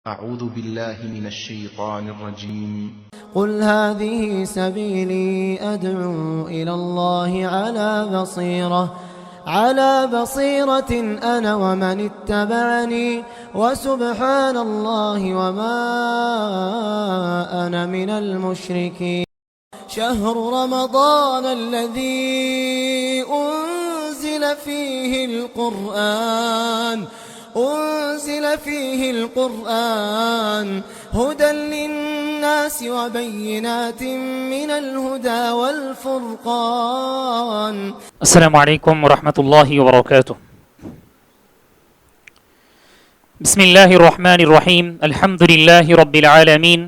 أعوذ بالله من الشيطان الرجيم. قل هذه سبيلي أدعو إلى الله على بصيرة أنا ومن اتبعني وسبحان الله وما أنا من المشركين. شهر رمضان الذي أنزل فيه القرآن هدى للناس وبينات من الهدى والفرقان. السلام علیکم ورحمۃ اللہ وبرکاتہ. بسم اللہ الرحمن الرحیم. الحمد للہ رب العالمین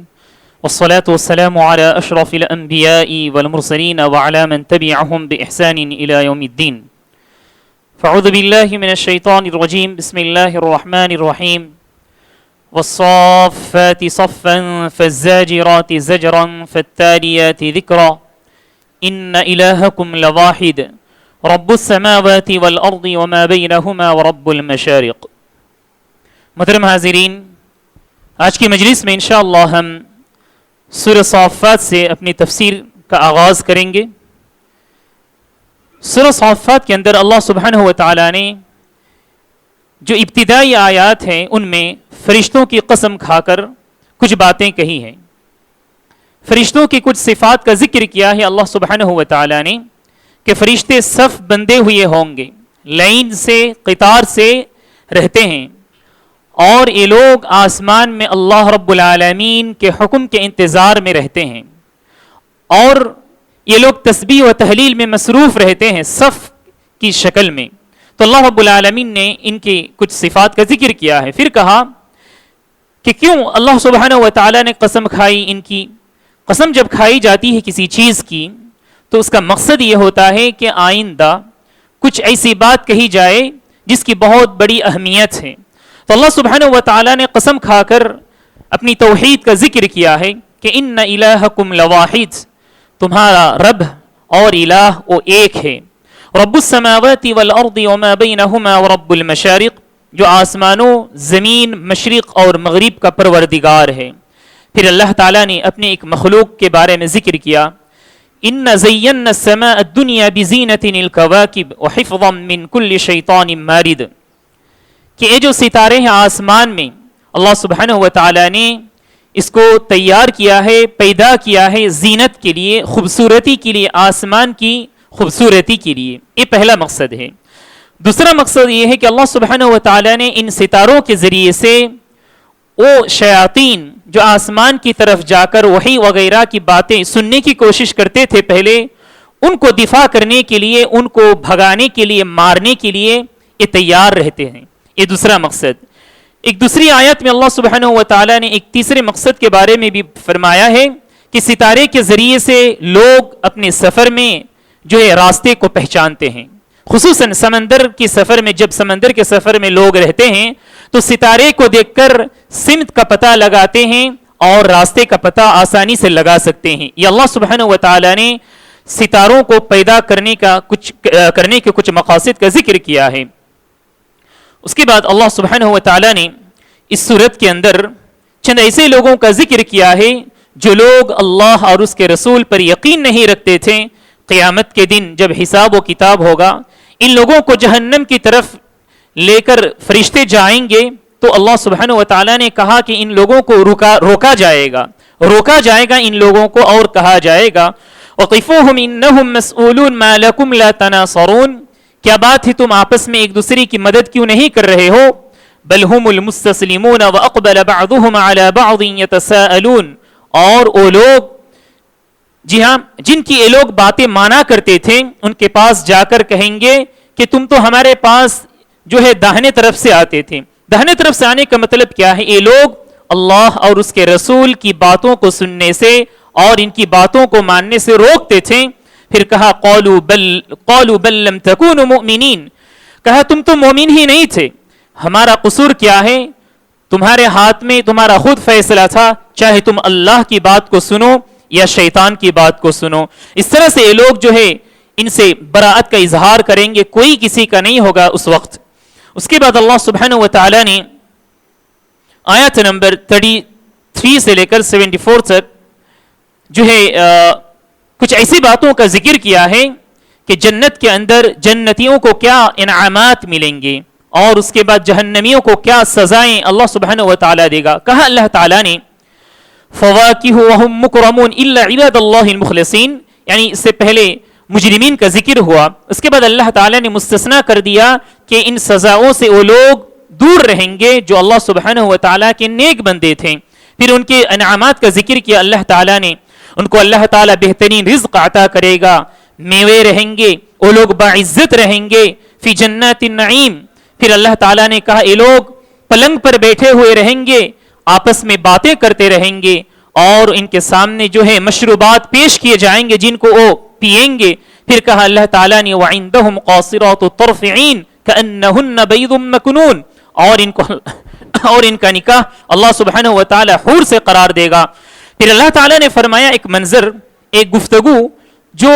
والصلاة والسلام على اشرف الانبیاء والمرسلین وعلى من تبعهم بإحسان الى یوم الدین. فاعوذ باللہ من الشیطان الرجیم. بسم اللہ الرحمن الرحیم. والصافات صفا فالزاجرات زجرا فالتاليات ذکرا ان الہکم لواحد رب السماوات والارض وما بینہما ورب المشارق. محترم حاضرین، آج کی مجلس میں انشاءاللہ ہم سورہ صافات سے اپنی تفسیر کا آغاز کریں گے. سورہ صافات کے اندر اللہ سبحانہ و تعالیٰ نے جو ابتدائی آیات ہیں ان میں فرشتوں کی قسم کھا کر کچھ باتیں کہی ہیں. فرشتوں کی کچھ صفات کا ذکر کیا ہے اللہ سبحانہ و تعالیٰ نے کہ فرشتے صف بندے ہوئے ہوں گے، لائن سے قطار سے رہتے ہیں، اور یہ لوگ آسمان میں اللہ رب العالمین کے حکم کے انتظار میں رہتے ہیں، اور یہ لوگ تسبیح و تحلیل میں مصروف رہتے ہیں صف کی شکل میں. تو اللہ رب العالمین نے ان کی کچھ صفات کا ذکر کیا ہے. پھر کہا کہ کیوں اللہ سبحانہ و تعالیٰ نے قسم کھائی. ان کی قسم جب کھائی جاتی ہے کسی چیز کی تو اس کا مقصد یہ ہوتا ہے کہ آئندہ کچھ ایسی بات کہی جائے جس کی بہت بڑی اہمیت ہے. تو اللہ سبحانہ و تعالیٰ نے قسم کھا کر اپنی توحید کا ذکر کیا ہے کہ ان الہکم لواحد، تمہارا رب اور الہ وہ ایک ہے. رب السماوات والارض وما بینہما ورب المشارق، جو آسمانوں، زمین، مشرق اور مغرب کا پروردگار ہے. پھر اللہ تعالیٰ نے اپنے ایک مخلوق کے بارے میں ذکر کیا، ان زینا السماء الدنیا بزینۃ الکواکب وحفظا من کل شیطان مارد، کہ یہ جو ستارے ہیں آسمان میں اللہ سبحانہ و تعالیٰ نے اس کو تیار کیا ہے، پیدا کیا ہے زینت کے لیے، خوبصورتی کے لیے، آسمان کی خوبصورتی کے لیے. یہ پہلا مقصد ہے. دوسرا مقصد یہ ہے کہ اللہ سبحانہ و تعالیٰ نے ان ستاروں کے ذریعے سے وہ شیاطین جو آسمان کی طرف جا کر وحی وغیرہ کی باتیں سننے کی کوشش کرتے تھے پہلے، ان کو دفاع کرنے کے لیے، ان کو بھگانے کے لیے، مارنے کے لیے یہ تیار رہتے ہیں. یہ دوسرا مقصد. ایک دوسری آیت میں اللہ سبحانہ و تعالیٰ نے ایک تیسرے مقصد کے بارے میں بھی فرمایا ہے کہ ستارے کے ذریعے سے لوگ اپنے سفر میں جو ہے راستے کو پہچانتے ہیں. خصوصاً سمندر کے سفر میں، جب سمندر کے سفر میں لوگ رہتے ہیں تو ستارے کو دیکھ کر سمت کا پتہ لگاتے ہیں اور راستے کا پتہ آسانی سے لگا سکتے ہیں. یہ اللہ سبحانہ و تعالیٰ نے ستاروں کو پیدا کرنے کے کچھ مقاصد کا ذکر کیا ہے. اس کے بعد اللہ سبحانہ و تعالیٰ نے اس صورت کے اندر چند ایسے لوگوں کا ذکر کیا ہے جو لوگ اللہ اور اس کے رسول پر یقین نہیں رکھتے تھے. قیامت کے دن جب حساب و کتاب ہوگا، ان لوگوں کو جہنم کی طرف لے کر فرشتے جائیں گے تو اللہ سبحانہ و تعالیٰ نے کہا کہ ان لوگوں کو روکا جائے گا ان لوگوں کو، اور کہا جائے گا وقفوہم انہم مسئولون ما لکم لا تناصرون، کیا بات ہے تم آپس میں ایک دوسرے کی مدد کیوں نہیں کر رہے ہو. بل ہم المستسلمون واقبل بعضهم على بعض يتساءلون، اور وہ لوگ، جی ہاں، جن کی یہ لوگ باتیں مانا کرتے تھے ان کے پاس جا کر کہیں گے کہ تم تو ہمارے پاس جو ہے داہنے طرف سے آتے تھے. داہنے طرف سے آنے کا مطلب کیا ہے؟ یہ لوگ اللہ اور اس کے رسول کی باتوں کو سننے سے اور ان کی باتوں کو ماننے سے روکتے تھے. پھر کہا قالوا بل لم تکونوا مؤمنین، کہا تم تو مومن ہی نہیں تھے. ہمارا قصور کیا ہے؟ تمہارے ہاتھ میں تمہارا خود فیصلہ تھا، چاہے تم اللہ کی بات کو سنو یا شیطان کی بات کو سنو. اس طرح سے یہ لوگ جو ہے ان سے براءت کا اظہار کریں گے، کوئی کسی کا نہیں ہوگا اس وقت. اس کے بعد اللہ سبحانہ و تعالی نے آیت نمبر 33 سے لے کر 74 تک جو ہے کچھ ایسی باتوں کا ذکر کیا ہے کہ جنت کے اندر جنتیوں کو کیا انعامات ملیں گے اور اس کے بعد جہنمیوں کو کیا سزائیں اللہ سبحانہ و تعالیٰ دے گا. کہا اللہ تعالیٰ نے فواکہ وہم مکرمون الا عباد اللہ المخلصین، یعنی اس سے پہلے مجرمین کا ذکر ہوا، اس کے بعد اللہ تعالیٰ نے مستثنا کر دیا کہ ان سزاؤں سے وہ لوگ دور رہیں گے جو اللہ سبحانہ و تعالیٰ کے نیک بندے تھے. پھر ان کے انعامات کا ذکر کیا اللہ تعالیٰ نے، ان کو اللہ تعالیٰ بہترین رزق عطا کرے گا، میوے رہیں گے، وہ لوگ باعزت رہیں گے فی جنات النعیم. پھر اللہ تعالیٰ نے کہا یہ لوگ پلنگ پر بیٹھے ہوئے رہیں گے، آپس میں باتیں کرتے رہیں گے اور ان کے سامنے جو ہے مشروبات پیش کیے جائیں گے جن کو وہ پئیں گے. پھر کہا اللہ تعالیٰ نے وعندہم قاصرات الطرف عین کأنہن بیض مکنون، اور ان کا نکاح اللہ سبحانہ و تعالی حور سے قرار دے گا. پھر اللہ تعالیٰ نے فرمایا ایک منظر، ایک گفتگو جو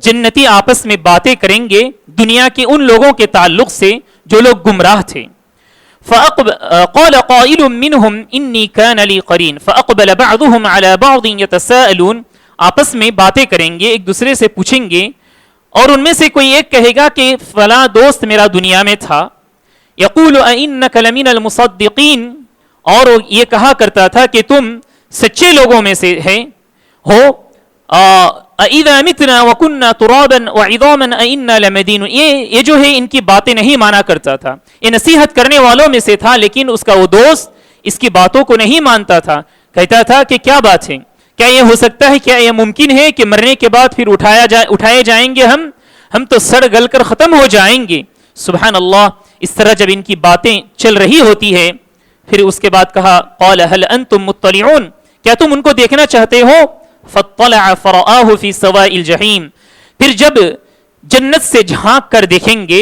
جنتی آپس میں باتیں کریں گے دنیا کے ان لوگوں کے تعلق سے جو لوگ گمراہ تھے. قال قائل منهم انی کان لی قرین فاقبل بعضهم على بعض يتساءلون، آپس میں باتیں کریں گے، ایک دوسرے سے پوچھیں گے، اور ان میں سے کوئی ایک کہے گا کہ فلاں دوست میرا دنیا میں تھا. یقول اِنَّكَ لَمِنَ الْمُصَدِّقِينَ، اور یہ کہا کرتا تھا کہ تم سچے لوگوں میں سے ہو. اِذَا مِتْنَا وَكُنَّا تُرَابًا وَعِظَامًا اِنَّا لَمَدِينُ، یہ جو ہے ان کی باتیں نہیں مانا کرتا تھا، یہ نصیحت کرنے والوں میں سے تھا، لیکن اس کا وہ دوست اس کی باتوں کو نہیں مانتا تھا. کہتا تھا کہ کیا بات ہے، کیا یہ ہو سکتا ہے، کیا یہ ممکن ہے کہ مرنے کے بعد پھر اٹھائے جائیں گے ہم تو سڑ گل کر ختم ہو جائیں گے. سبحان اللہ. اس طرح جب ان کی باتیں چل رہی ہوتی ہے پھر اس کے بعد کہا قال هل انتم مطلعون، کیا تم ان کو دیکھنا چاہتے ہو؟ فاطلع فرآه في سواء الجحیم، پھر جب جنت سے جھانک کر دیکھیں گے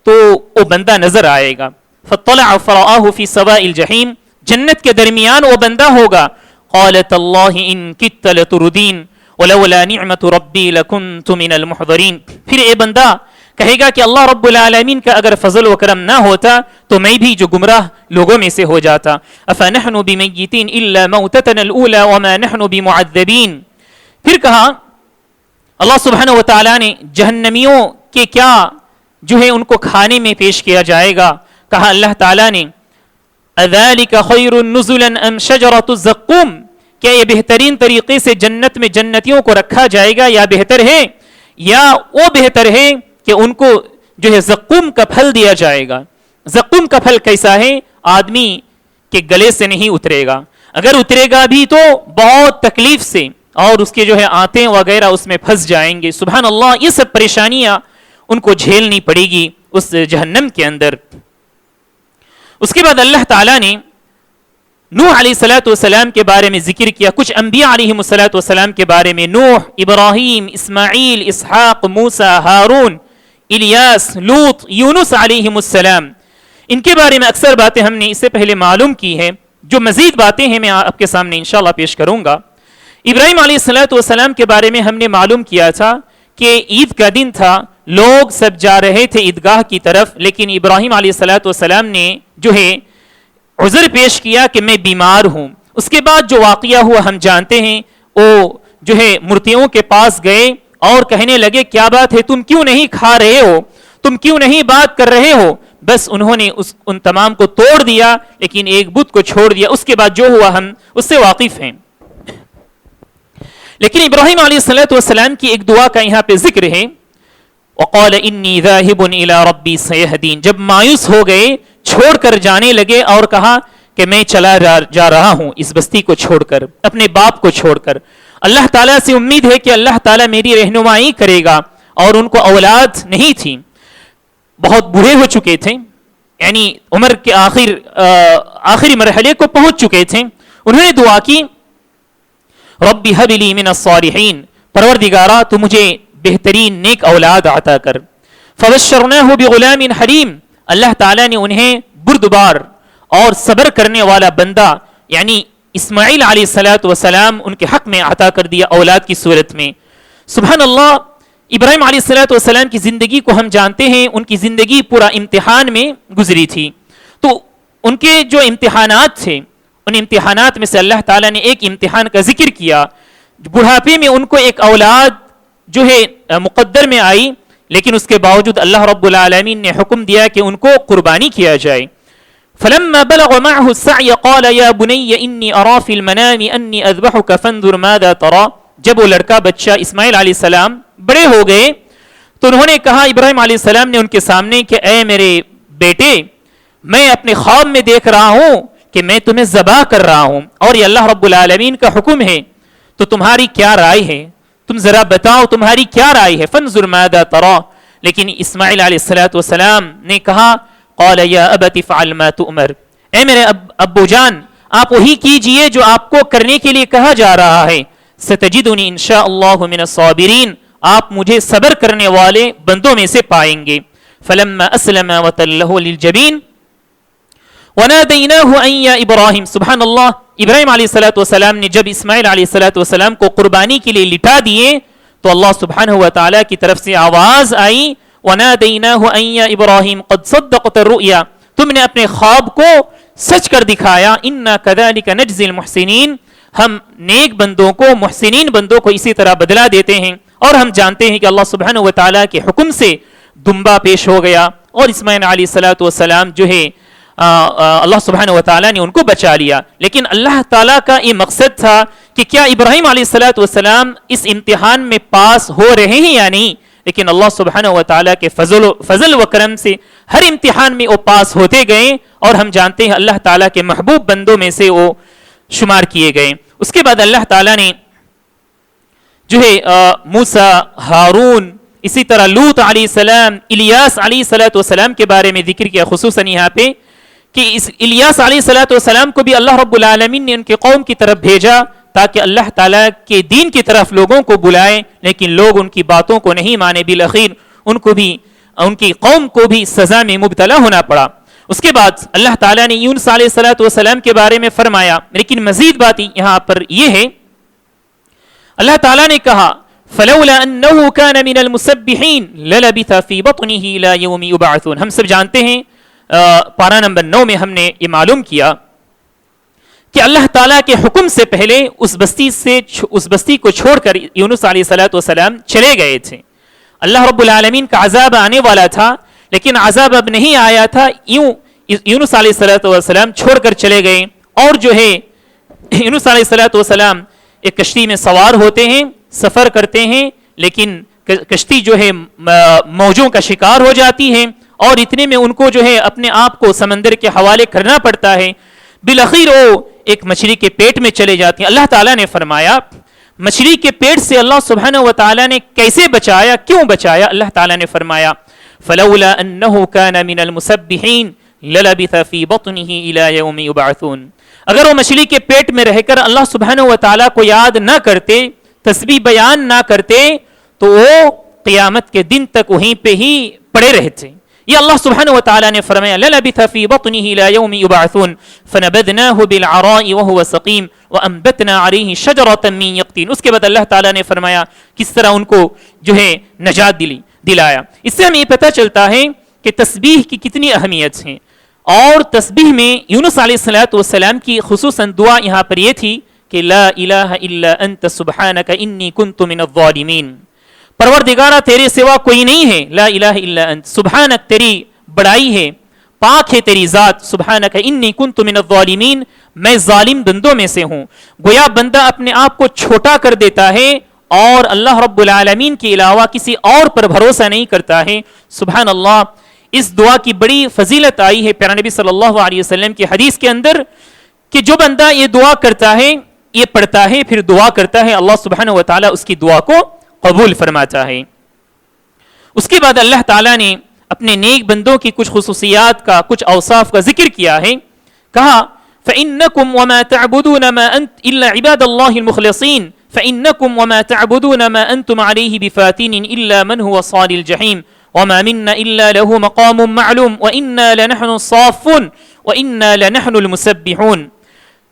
تو وہ بندہ نظر آئے گا. فاطلع فرآه في سواء الجحیم، جنت کے درمیان وہ بندہ ہوگا. قالت اللہ ان کدت لتردین ولولا نعمت ربی لکنت من المحضرین، پھر اے بندہ کہے گا کہ اللہ رب العالمین کا اگر فضل و کرم نہ ہوتا تو میں بھی جو گمراہ لوگوں میں سے ہو جاتا. افنحن بمیتین الا موتتنا الاولى وما نحن بمعذبین. پھر کہا اللہ سبحانہ و تعالی نے جہنمیوں کے کیا جو ہے ان کو کھانے میں پیش کیا جائے گا. کہا اللہ تعالی نے اذالک خیر نزلا ام شجرۃ الزقوم، کیا یہ بہترین طریقے سے جنت میں جنتیوں کو رکھا جائے گا یا بہتر ہے، یا وہ بہتر ہے کہ ان کو جو ہے زقوم کا پھل دیا جائے گا. زقوم کا پھل کیسا ہے، آدمی کے گلے سے نہیں اترے گا، اگر اترے گا بھی تو بہت تکلیف سے، اور اس کے جو ہے آنتیں وغیرہ اس میں پھنس جائیں گے. سبحان اللہ. یہ سب پریشانیاں ان کو جھیلنی پڑے گی اس جہنم کے اندر. اس کے بعد اللہ تعالیٰ نے نوح علیہ الصلوۃ والسلام کے بارے میں ذکر کیا، کچھ انبیاء علیہ الصلوۃ والسلام کے بارے میں، نوح، ابراہیم، اسماعیل، اسحاق، موسیٰ، ہارون، الیاس، لوط، یونس علیہ السلام. ان کے بارے میں اکثر باتیں ہم نے اس سے پہلے معلوم کی ہیں، جو مزید باتیں ہیں میں آپ کے سامنے انشاءاللہ پیش کروں گا. ابراہیم علیہ الصلوۃ والسلام کے بارے میں ہم نے معلوم کیا تھا کہ عید کا دن تھا، لوگ سب جا رہے تھے عیدگاہ کی طرف، لیکن ابراہیم علیہ الصلوۃ والسلام نے جو ہے عذر پیش کیا کہ میں بیمار ہوں. اس کے بعد جو واقعہ ہوا ہم جانتے ہیں، وہ جو ہے مورتیوں کے پاس گئے اور کہنے لگے کیا بات ہے، تم کیوں نہیں کھا رہے ہو، تم کیوں نہیں بات کر رہے ہو. بس انہوں نے ان تمام کو توڑ دیا، لیکن ایک بت کو چھوڑ دیا. اس کے بعد جو ہوا ہم اس سے واقف ہیں. لیکن ابراہیم علیہ الصلوۃ والسلام کی ایک دعا کا یہاں پہ ذکر ہے، وقال انی ذاہب الی ربی سیہدین. جب مایوس ہو گئے، چھوڑ کر جانے لگے اور کہا کہ میں چلا جا رہا ہوں اس بستی کو چھوڑ کر، اپنے باپ کو چھوڑ کر. اللہ تعالیٰ سے امید ہے کہ اللہ تعالیٰ میری رہنمائی کرے گا. اور ان کو اولاد نہیں تھی، بہت بوڑھے ہو چکے تھے، یعنی عمر کے آخری مرحلے کو پہنچ چکے تھے. انہوں نے دعا کی رب ہب لی من الصالحین، پروردگارا تو مجھے بہترین نیک اولاد عطا کر. فبشرناہ بغلام حلیم، اللہ تعالیٰ نے انہیں بردبار اور صبر کرنے والا بندہ یعنی اسماعیل علیہ الصلوۃ والسلام ان کے حق میں عطا کر دیا اولاد کی صورت میں. سبحان اللہ. ابراہیم علیہ الصلوۃ والسلام کی زندگی کو ہم جانتے ہیں، ان کی زندگی پورا امتحان میں گزری تھی. تو ان کے جو امتحانات تھے ان امتحانات میں سے اللہ تعالیٰ نے ایک امتحان کا ذکر کیا. بڑھاپے میں ان کو ایک اولاد جو ہے مقدر میں آئی، لیکن اس کے باوجود اللہ رب العالمین نے حکم دیا کہ ان کو قربانی کیا جائے. فلما بلغ معه السعي قال يا بني اني ارى في المنام اني اذبحك فانظر ماذا ترى. جب وہ لڑکا بچہ اسماعیل علیہ السلام بڑے ہو گئے تو انہوں نے کہا ابراہیم علیہ السلام نے ان کے سامنے کہ اے میرے بیٹے، میں اپنے خواب میں دیکھ رہا ہوں کہ میں تمہیں ذبح کر رہا ہوں اور یہ اللہ رب العالمین کا حکم ہے، تو تمہاری کیا رائے ہے؟ تم ذرا بتاؤ تمہاری کیا رائے ہے؟ فانظر ماذا ترى. لیکن اسماعیل علیہ السلام نے کہا قال یا ابت افعل ما تؤمر. اے میرے ابو جان، آپ وہی کیجئے جو آپ کو کرنے کے لیے کہا جا رہا ہے. ستجدنی انشاء اللہ من الصابرین. آپ مجھے صبر کرنے والے بندوں میں سے پائیں گے. فلما اسلم وتلہ للجبین ونادیناہ ان یا ابراہیم. سبحان اللہ، ابراہیم علیہ السلام نے جب اسماعیل علیہ السلام کو قربانی کے لیے لٹا دیے تو اللہ سبحانہ و تعالیٰ کی طرف سے آواز آئی وَنَادَيْنَاهُ أَن يَا إِبْرَاهِيمُ قَدْ صَدَّقْتَ الرُّؤْيَا. تم نے اپنے خواب کو سچ کر دکھایا. إِنَّا كَذَلِكَ نَجْزِي الْمُحْسِنِينَ. ہم نیک بندوں کو، محسنین بندوں کو اسی طرح بدلہ دیتے ہیں. اور ہم جانتے ہیں کہ اللہ سبحانہ و تعالیٰ کے حکم سے دمبا پیش ہو گیا اور اسماعیل علیہ السلام جو ہے اللہ سبحانہ و تعالیٰ نے ان کو بچا لیا. لیکن اللہ تعالیٰ کا یہ مقصد تھا کہ کیا ابراہیم علیہ السلام اس امتحان میں پاس ہو رہے ہیں یا نہیں. لیکن اللہ سبحانہ و تعالیٰ کے فضل و کرم سے ہر امتحان میں وہ پاس ہوتے گئے اور ہم جانتے ہیں اللہ تعالیٰ کے محبوب بندوں میں سے وہ شمار کیے گئے. اس کے بعد اللہ تعالیٰ نے جو ہے موسیٰ، ہارون، اسی طرح لوط علیہ السلام، الیاس علیہ السلام کے بارے میں ذکر کیا خصوصاً یہاں پہ کہ اس الیاس علیہ السلام کو بھی اللہ رب العالمین نے ان کے قوم کی طرف بھیجا تاکہ اللہ تعالیٰ کے دین کی طرف لوگوں کو بلائیں، لیکن لوگ ان کی باتوں کو نہیں مانے. بالآخر ان کو بھی، ان کی قوم کو بھی سزا میں مبتلا ہونا پڑا. اس کے بعد اللہ تعالیٰ نے یونس علیہ السلام کے بارے میں فرمایا. لیکن مزید بات یہاں پر یہ ہے، اللہ تعالیٰ نے کہا فلولا انه كان من المسبحين للبث في بطنه الى يوم يبعثون. ہم سب جانتے ہیں پارہ نمبر 9 میں ہم نے یہ معلوم کیا کہ اللہ تعالیٰ کے حکم سے پہلے اس بستی کو چھوڑ کر یونس علیہ السلام چلے گئے تھے. اللہ رب العالمین کا عذاب آنے والا تھا لیکن عذاب اب نہیں آیا تھا. یوں یونس علیہ السلام چھوڑ کر چلے گئے اور جو ہے یونس علیہ السلام ایک کشتی میں سوار ہوتے ہیں، سفر کرتے ہیں، لیکن کشتی جو ہے موجوں کا شکار ہو جاتی ہے اور اتنے میں ان کو جو ہے اپنے آپ کو سمندر کے حوالے کرنا پڑتا ہے. بالآخر وہ ایک مچھلی کے پیٹ میں چلے جاتے ہیں. اللہ تعالیٰ نے فرمایا مچھلی کے پیٹ سے اللہ سبحانہ و تعالیٰ نے کیسے بچایا، کیوں بچایا؟ اللہ تعالیٰ نے فرمایا فلولا انه كان من المسبحين للبث في بطنه الى يوم يبعثون. اگر وہ مچھلی کے پیٹ میں رہ کر اللہ سبحانہ و تعالیٰ کو یاد نہ کرتے، تسبیح بیان نہ کرتے، تو وہ قیامت کے دن تک وہیں پہ ہی پڑے رہتے. یہ اللہ سبحانہ و تعالیٰ نے فرمایا للبث في بطنه الى يوم يبعثون فنبذناه بالعراء وهو سقيم وانبتنا عليه شجرة من يقطين. اس کے بعد اللہ تعالیٰ نے فرمایا کس طرح ان کو جو ہے نجات دلایا. اس سے ہمیں یہ پتہ چلتا ہے کہ تسبیح کی کتنی اہمیت ہے. اور تسبیح میں یونس علیہ السلام کی خصوصاً دعا یہاں پر یہ تھی کہ لا الہ الا انت سبحانک انی کنت من الظالمین. پروردگارہ تیرے سوا کوئی نہیں ہے، لا الہ الا انت، سبحانک تیری بڑائی ہے، پاک ہے تیری ذات، سبحانک انی کنت من الظالمین، میں ظالم بندوں میں سے ہوں. گویا بندہ اپنے آپ کو چھوٹا کر دیتا ہے اور اللہ رب العالمین کے علاوہ کسی اور پر بھروسہ نہیں کرتا ہے. سبحان اللہ. اس دعا کی بڑی فضیلت آئی ہے پیارے نبی صلی اللہ علیہ وسلم کی حدیث کے اندر کہ جو بندہ یہ دعا کرتا ہے، یہ پڑھتا ہے، پھر دعا کرتا ہے، اللہ سبحانہ و تعالیٰ اس کی دعا کو قبول فرماتا ہے. اس کے بعد اللہ تعالیٰ نے اپنے نیک بندوں کی کچھ خصوصیات کا، کچھ اوصاف کا ذکر کیا ہے. کہا فَإِنَّكُمْ وَمَا تَعْبُدُونَ مَا أَنْتُمْ إِلَّا عِبَادَ اللَّهِ الْمُخْلَصِينَ فَإِنَّكُمْ وَمَا تَعْبُدُونَ مَا أَنْتُمْ عَلَيْهِ بِفَاتِنٍ إِلَّا مَنْ هُوَ صَالِ الْجَحِيمِ وَمَا مِنَّا إِلَّا لَهُ مَقَامٌ مَعْلُومٌ وَإِنَّا لَنَحْنُ الصَّافُّونَ وَإِنَّا لَنَحْنُ الْمُسَبِّحُونَ.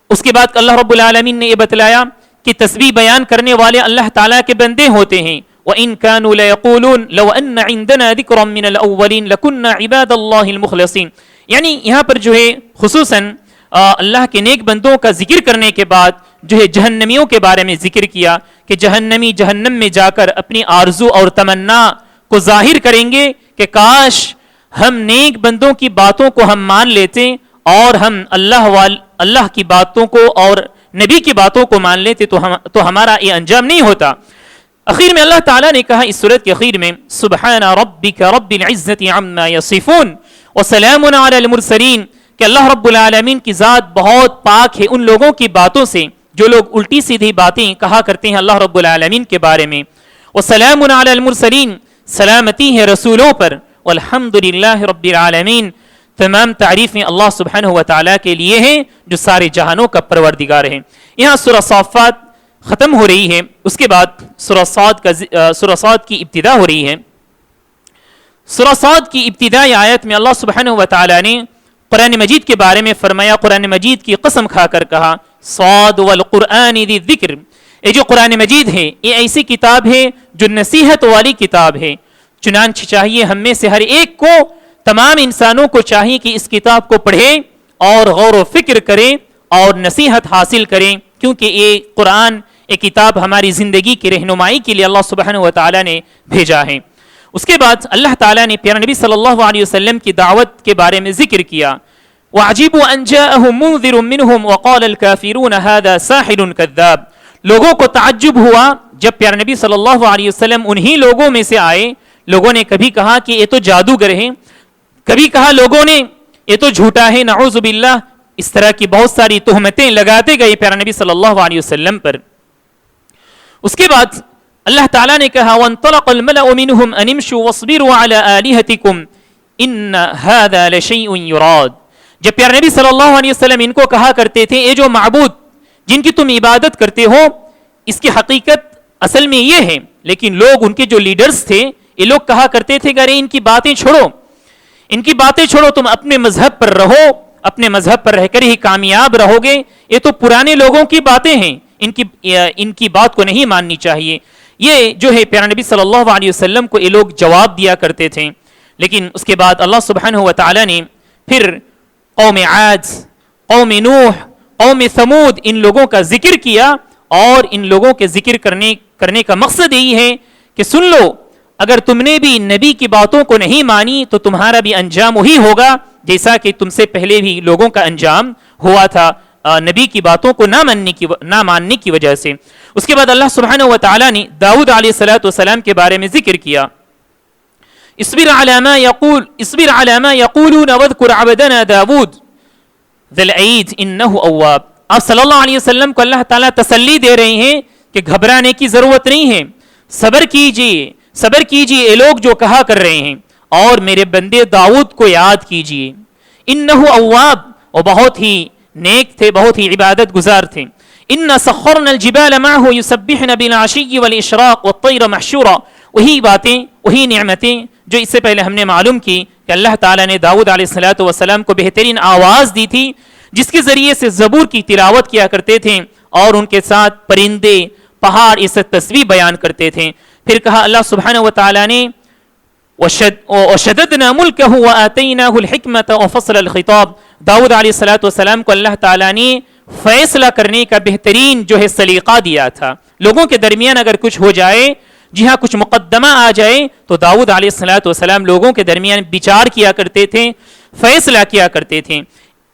اس کے بعد اللہ رب العالمین نے یہ بتلایا کہ تسبیح بیان کرنے والے اللہ تعالیٰ کے بندے ہوتے ہیں. وَإِن كَانُوا لَيَقُولُونَ لَوْ أَنَّ عِندَنَا ذِكْرًا مِّنَ الْأَوَّلِينَ لَكُنَّا عِبَادَ اللَّهِ الْمُخْلَصِينَ. یعنی یہاں پر جو ہے خصوصاً اللہ کے نیک بندوں کا ذکر کرنے کے بعد جو ہے جہنمیوں کے بارے میں ذکر کیا کہ جہنمی جہنم میں جا کر اپنی آرزو اور تمنا کو ظاہر کریں گے کہ کاش ہم نیک بندوں کی باتوں کو ہم مان لیتے اور ہم اللہ کی باتوں کو اور نبی کی باتوں کو مان لیتے تو ہمارا یہ انجام نہیں ہوتا. اخیر میں اللہ تعالیٰ نے کہا اس سورت کے اخیر میں سبحان ربک رب العزت عما یصفون وسلام علی المرسلین کہ اللہ رب العالمین کی ذات بہت پاک ہے ان لوگوں کی باتوں سے جو لوگ الٹی سیدھی باتیں کہا کرتے ہیں اللہ رب العالمین کے بارے میں. وسلام علی المرسلین سلامتی ہے رسولوں پر. والحمدللہ رب العالمین تمام تعریفیں اللہ سبحانہ و تعالیٰ کے لیے ہیں جو سارے جہانوں کا پروردگار ہے. یہاں سورہ صافات ختم ہو رہی ہے, اس کے بعد سورہ صاد کی ابتدا ہو رہی ہے. سورہ صاد کی ابتدائی آیت میں اللہ سبحانہ و تعالیٰ نے قرآن مجید کے بارے میں فرمایا, قرآن مجید کی قسم کھا کر کہا صاد والقرآن ذی الذکر. یہ جو قرآن مجید ہے یہ ایسی کتاب ہے جو نصیحت والی کتاب ہے, چنانچہ چاہیے ہم میں سے ہر ایک کو, تمام انسانوں کو چاہیے کہ اس کتاب کو پڑھے اور غور و فکر کریں اور نصیحت حاصل کریں, کیونکہ یہ قرآن ایک کتاب ہماری زندگی کی رہنمائی کے لیے اللہ سبحانہ و تعالیٰ نے بھیجا ہے. اس کے بعد اللہ تعالیٰ نے پیارے نبی صلی اللہ علیہ وسلم کی دعوت کے بارے میں ذکر کیا. وَعَجِبُوا أَن جَاءَهُم مُنذِرٌ مِّنْهُمْ وَقَالَ الْكَافِرُونَ هَذَا سَاحِرٌ كَذَّابٌ. لوگوں کو تعجب ہوا جب پیارے نبی صلی اللہ علیہ وسلم انہی لوگوں میں سے آئے. لوگوں نے کبھی کہا کہ یہ تو جادوگر ہے, کبھی کہا لوگوں نے یہ تو جھوٹا ہے, نعوذ باللہ. اس طرح کی بہت ساری تہمتیں لگاتے گئے پیارے نبی صلی اللہ علیہ وسلم پر. اس کے بعد اللہ تعالیٰ نے کہا وَانطَلَقَ الْمَلَأُ مِنْهُمْ أَنِ امْشُوا وَاصْبِرُوا عَلَىٰ آلِهَتِكُمْ إِنَّ هَذَا لَشَيْءٌ يُرَادُ. جب پیارے نبی صلی اللہ علیہ وسلم ان کو کہا کرتے تھے اے جو معبود جن کی تم عبادت کرتے ہو, اس کی حقیقت اصل میں یہ ہے, لیکن لوگ ان کے جو لیڈرز تھے یہ لوگ کہا کرتے تھے کہ ارے ان کی باتیں چھوڑو, ان کی باتیں چھوڑو, تم اپنے مذہب پر رہو, اپنے مذہب پر رہ کر ہی کامیاب رہو گے. یہ تو پرانے لوگوں کی باتیں ہیں, ان کی بات کو نہیں ماننی چاہیے. یہ جو ہے پیارے نبی صلی اللہ علیہ وسلم کو یہ لوگ جواب دیا کرتے تھے. لیکن اس کے بعد اللہ سبحانہ و تعالیٰ نے پھر قوم عاد, قوم نوح, قوم ثمود, ان لوگوں کا ذکر کیا, اور ان لوگوں کے ذکر کرنے کا مقصد یہی ہے کہ سن لو, اگر تم نے بھی نبی کی باتوں کو نہیں مانی تو تمہارا بھی انجام وہی ہوگا جیسا کہ تم سے پہلے بھی لوگوں کا انجام ہوا تھا نبی کی باتوں کو نہ ماننے کی وجہ سے. اس کے بعد اللہ سبحانہ و تعالیٰ نے داؤد علیہ السلام کے بارے میں ذکر کیا اصبر علی ما یقولون واذکر عبدنا داود ذی العید انہ اواب. آپ صلی اللہ علیہ وسلم کو اللہ تعالیٰ تسلی دے رہے ہیں کہ گھبرانے کی ضرورت نہیں ہے, صبر کیجئے یہ لوگ جو کہا کر رہے ہیں, اور میرے بندے داؤد کو یاد کیجئے. انہ اواب, وہ بہت ہی نیک تھے, بہت ہی عبادت گزار تھے. انا سخرنا الجبال معه يسبحن بالعشي والاشراق والطير محشورا. وہی باتیں, وہی نعمتیں جو اس سے پہلے ہم نے معلوم کی کہ اللہ تعالیٰ نے داؤد علیہ السلام کو بہترین آواز دی تھی جس کے ذریعے سے زبور کی تلاوت کیا کرتے تھے, اور ان کے ساتھ پرندے, پہاڑ اس تسبیح بیان کرتے تھے. پھر کہا اللہ سبحانہ و تعالیٰ نے وَشَدَدْنَا مُلْكَهُ وَآتَيْنَاهُ الْحِكْمَةَ وَفَصْلَ الْخِطَابِ. داؤد علیہ السلام کو اللہ تعالیٰ نے فیصلہ کرنے کا بہترین جو ہے سلیقہ دیا تھا. لوگوں کے درمیان اگر کچھ ہو جائے, جی ہاں کچھ مقدمہ آ جائے, تو داؤد علیہ السلام لوگوں کے درمیان بچار کیا کرتے تھے, فیصلہ کیا کرتے تھے.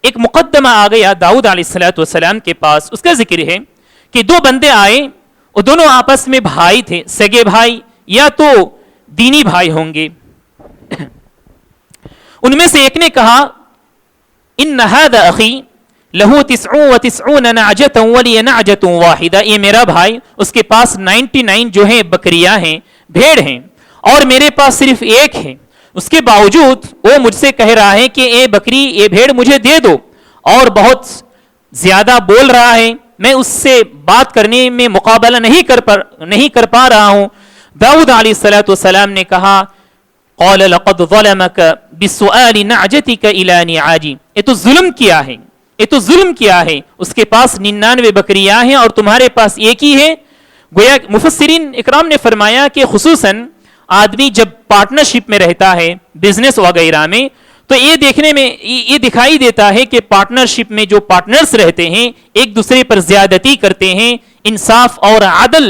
ایک مقدمہ آ گیا داؤد علیہ السلام کے پاس, اس کا ذکر ہے کہ دو بندے آئے, وہ دونوں آپس میں بھائی تھے, سگے بھائی یا تو دینی بھائی ہوں گے. ان میں سے ایک نے کہا ان هذا اخی له 99 نعجة ولی نعجة واحدة. یہ میرا بھائی, اس کے پاس 99 جو ہیں بکریاں ہیں, بھیڑ ہیں, اور میرے پاس صرف ایک ہے. اس کے باوجود وہ مجھ سے کہہ رہا ہے کہ اے بکری, یہ بھیڑ مجھے دے دو, اور بہت زیادہ بول رہا ہے, میں اس سے بات کرنے میں مقابلہ نہیں کر پا رہا ہوں. داؤد علیہ السلام نے کہا قال لقد ظلمك بسؤال نعجتك الى نعاجي. یہ تو ظلم کیا ہے, اس کے پاس 99 بکریاں ہیں اور تمہارے پاس ایک ہی ہے. گویا مفسرین اکرام نے فرمایا کہ خصوصاً آدمی جب پارٹنرشپ میں رہتا ہے بزنس وغیرہ میں, تو یہ دیکھنے میں یہ دکھائی دیتا ہے کہ پارٹنرشپ میں جو پارٹنرز رہتے ہیں ایک دوسرے پر زیادتی کرتے ہیں، انصاف اور عدل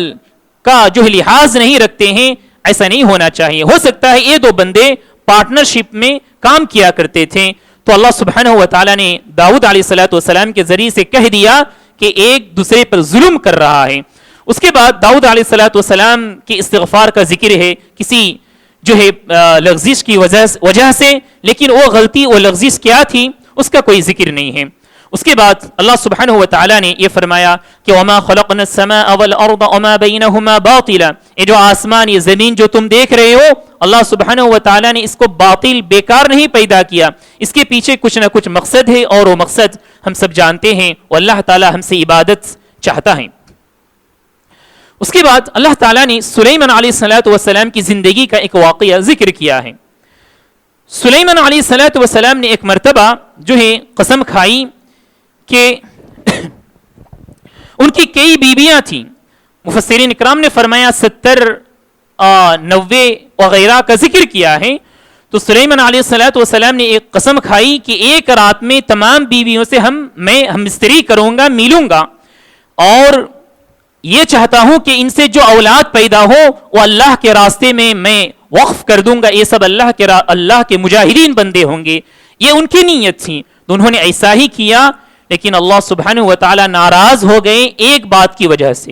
کا جو لحاظ نہیں رکھتے ہیں، ایسا نہیں ہونا چاہیے. ہو سکتا ہے یہ دو بندے پارٹنرشپ میں کام کیا کرتے تھے تو اللہ سبحانہ و تعالیٰ نے داؤد علیہ السلام کے ذریعے سے کہہ دیا کہ ایک دوسرے پر ظلم کر رہا ہے. اس کے بعد داؤد علیہ السلام کے استغفار کا ذکر ہے کسی جو ہے لغزش کی وجہ سے، لیکن وہ غلطی وہ لغزش کیا تھی اس کا کوئی ذکر نہیں ہے. اس کے بعد اللہ سبحانہ و تعالیٰ نے یہ فرمایا کہ وما خلقنا السماء والارض وما بینہما باطلا، یہ جو آسمان یہ زمین جو تم دیکھ رہے ہو اللہ سبحانہ و تعالیٰ نے اس کو باطل بیکار نہیں پیدا کیا، اس کے پیچھے کچھ نہ کچھ مقصد ہے اور وہ مقصد ہم سب جانتے ہیں اور اللہ تعالیٰ ہم سے عبادت چاہتا ہے. اس کے بعد اللہ تعالیٰ نے سلیمان علیہ السلام کی زندگی کا ایک واقعہ ذکر کیا ہے. سلیمان علیہ السلام نے ایک مرتبہ جو ہے قسم کھائی کہ ان کی کئی بیویاں تھیں. مفسرین اکرام نے فرمایا 70 90 وغیرہ کا ذکر کیا ہے. تو سلیمان علیہ السلام نے ایک قسم کھائی کہ ایک رات میں تمام بیویوں سے میں ہم مستری کروں گا، ملوں گا، اور یہ چاہتا ہوں کہ ان سے جو اولاد پیدا ہو وہ اللہ کے راستے میں وقف کر دوں گا، یہ سب اللہ کے مجاہدین بندے ہوں گے. یہ ان کی نیت تھی تو انہوں نے ایسا ہی کیا، لیکن اللہ سبحانہ و تعالی ناراض ہو گئے ایک بات کی وجہ سے.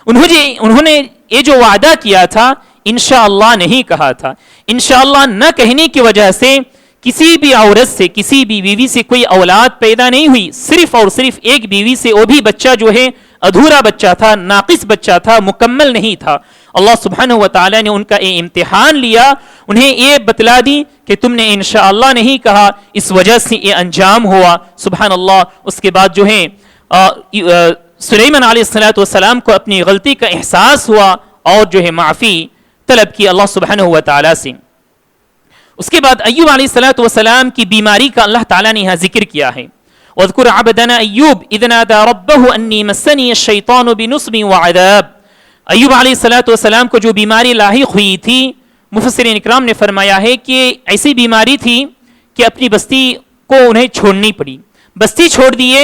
انہوں نے یہ جو وعدہ کیا تھا انشاءاللہ نہیں کہا تھا. انشاءاللہ نہ کہنے کی وجہ سے کسی بھی عورت سے، کسی بھی بیوی سے کوئی اولاد پیدا نہیں ہوئی. صرف اور صرف ایک بیوی سے، وہ بھی بچہ جو ہے ادھورا بچہ تھا، ناقص بچہ تھا، مکمل نہیں تھا. اللہ سبحانہ و تعالی نے ان کا یہ امتحان لیا، انہیں یہ بتلا دی کہ تم نے انشاءاللہ نہیں کہا، اس وجہ سے یہ انجام ہوا. سبحان اللہ. اس کے بعد جو ہے سلیمان علیہ السلام کو اپنی غلطی کا احساس ہوا اور جو ہے معافی طلب کی اللہ سبحانہ و تعالی سے. اس کے بعد ایوب علیہ السلام کی بیماری کا اللہ تعالیٰ نے یہاں ذکر کیا ہے. وَاذْكُرْ عَبْدَنَا أَيُّوبَ إِذْ نَادَى رَبَّهُ أَنِّي مَسَّنِيَ الشَّيْطَانُ بِنُصْبٍ وَعَذَابٍ. ایوب علیہ السلام کو جو بیماری لاحق ہوئی تھی، مفسرین اکرام نے فرمایا ہے کہ ایسی بیماری تھی کہ اپنی بستی کو انہیں چھوڑنی پڑی. بستی چھوڑ دیے،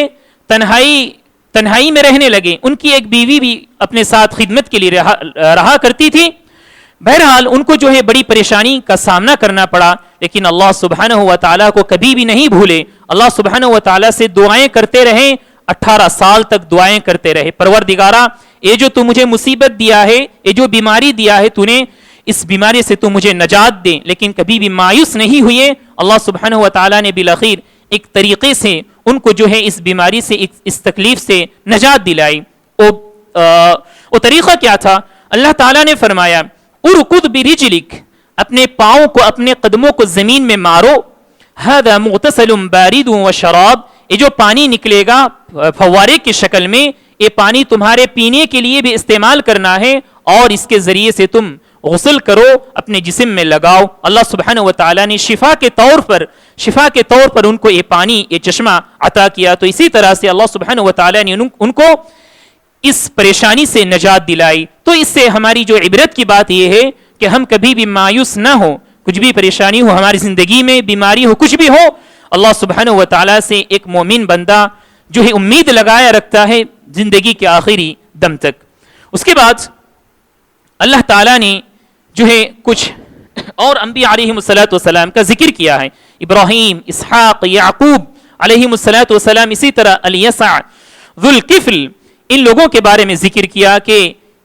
تنہائی میں رہنے لگے. ان کی ایک بیوی بھی اپنے ساتھ خدمت کے لیے رہا کرتی تھی. بہرحال ان کو جو ہے بڑی پریشانی کا سامنا کرنا پڑا، لیکن اللہ سبحانہ و تعالیٰ کو کبھی بھی نہیں بھولے. اللہ سبحانہ و تعالیٰ سے دعائیں کرتے رہے، 18 سال تک دعائیں کرتے رہے. پروردگارا، یہ جو تو مجھے مصیبت دیا ہے، یہ جو بیماری دیا ہے تو نے، اس بیماری سے تو مجھے نجات دے. لیکن کبھی بھی مایوس نہیں ہوئے. اللہ سبحانہ و تعالیٰ نے بالآخر ایک طریقے سے ان کو جو ہے اس بیماری سے، اس تکلیف سے نجات دلائی. وہ طریقہ کیا تھا؟ اللہ تعالیٰ نے فرمایا ارکض برجلک، اپنے پاؤں کو، اپنے قدموں کو زمین میں مارو. ھذا مغتسل بارد وشراب، یہ جو پانی نکلے گا فوارے کی شکل میں، یہ پانی تمہارے پینے کے لیے بھی استعمال کرنا ہے اور اس کے ذریعے سے تم غسل کرو، اپنے جسم میں لگاؤ. اللہ سبحانہ و تعالیٰ نے شفا کے طور پر ان کو یہ پانی، یہ چشمہ عطا کیا. تو اسی طرح سے اللہ سبحانہ و تعالیٰ نے ان کو اس پریشانی سے نجات دلائی. تو اس سے ہماری جو عبرت کی بات یہ ہے کہ ہم کبھی بھی مایوس نہ ہو. کچھ بھی پریشانی ہو ہماری زندگی میں، بیماری ہو، کچھ بھی ہو، اللہ سبحانہ و تعالیٰ سے ایک مومن بندہ جو ہے امید لگایا رکھتا ہے زندگی کے آخری دم تک. اس کے بعد اللہ تعالیٰ نے جو ہے کچھ اور انبیاء علیہم السلام کا ذکر کیا ہے. ابراہیم، اسحاق، یعقوب علیہم السلام، اسی طرح الیسع، ذوالکفل، ان لوگوں کے بارے میں ذکر کیا کہ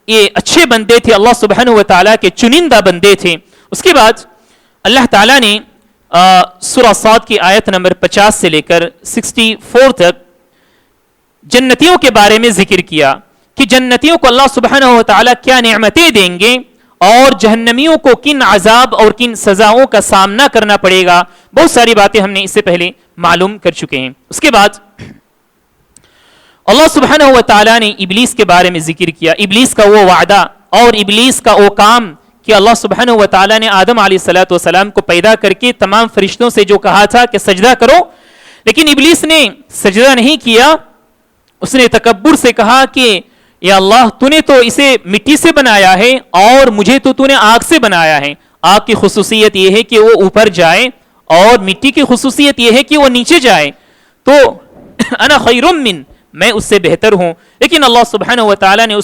یہ اچھے بندے تھے، اللہ سبحانہ و تعالیٰ کے چنندہ بندے تھے. اس کے بعد اللہ تعالیٰ نے سورہ صاد کی آیت نمبر 50 سے لے کر 64 تک جنتیوں کے بارے میں ذکر کیا کہ جنتیوں کو اللہ سبحانہ و تعالیٰ کیا نعمتیں دیں گے اور جہنمیوں کو کن عذاب اور کن سزاؤں کا سامنا کرنا پڑے گا. بہت ساری باتیں ہم نے اس سے پہلے معلوم کر چکے ہیں. اس کے بعد اللہ سبحانہ و تعالیٰ نے ابلیس کے بارے میں ذکر کیا. ابلیس کا وہ وعدہ اور ابلیس کا وہ کام کہ اللہ سبحانہ و تعالیٰ نے آدم علیہ السلام کو پیدا کر کے تمام فرشتوں سے جو کہا تھا کہ سجدہ کرو، لیکن ابلیس نے سجدہ نہیں کیا. اس نے تکبر سے کہا کہ یا اللہ تو نے تو اسے مٹی سے بنایا ہے اور مجھے تو نے آگ سے بنایا ہے. آگ کی خصوصیت یہ ہے کہ وہ اوپر جائے اور مٹی کی خصوصیت یہ ہے کہ وہ نیچے جائے تو انا خیر من، میں اس سے بہتر ہوں. لیکن اللہ سبحانہ و تعالیٰ نے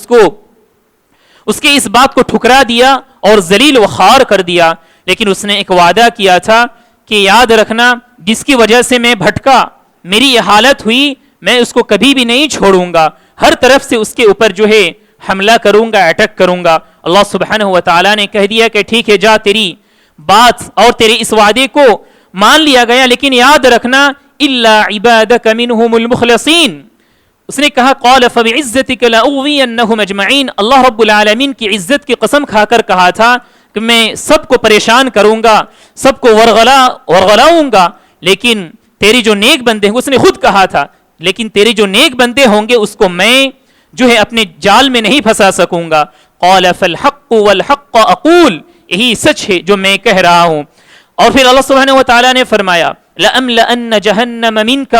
اس کے اس بات کو ٹھکرا دیا اور ذلیل و خوار کر دیا. لیکن اس نے ایک وعدہ کیا تھا کہ یاد رکھنا، جس کی وجہ سے میں بھٹکا، میری یہ حالت ہوئی، میں اس کو کبھی بھی نہیں چھوڑوں گا، ہر طرف سے اس کے اوپر جو ہے حملہ کروں گا، اٹیک کروں گا. اللہ سبحانہ و تعالیٰ نے کہہ دیا کہ ٹھیک ہے، جا، تیری بات اور تیرے اس وعدے کو مان لیا گیا، لیکن یاد رکھنا الا عبادک منہم المخلصین. اس نے کہا قال فبعزتک لاغوینہم اجمعین. اللہ رب العالمین کی عزت کی قسم کھا کر کہا تھا کہ میں سب کو پریشان کروں گا، سب کو ورغلاؤں گا، لیکن تیری جو نیک بندے ہیں، اس نے خود کہا تھا، لیکن تیرے جو نیک بندے ہوں گے اس کو میں جو ہے اپنے جال میں نہیں پھنسا سکوں گا. قال فالحق والحق اقول، یہی سچ ہے جو میں کہہ رہا ہوں. اور پھر اللہ سبحانہ و تعالیٰ نے فرمایا لَأَمْلَأَنَّ جَهَنَّمَ مِنْكَ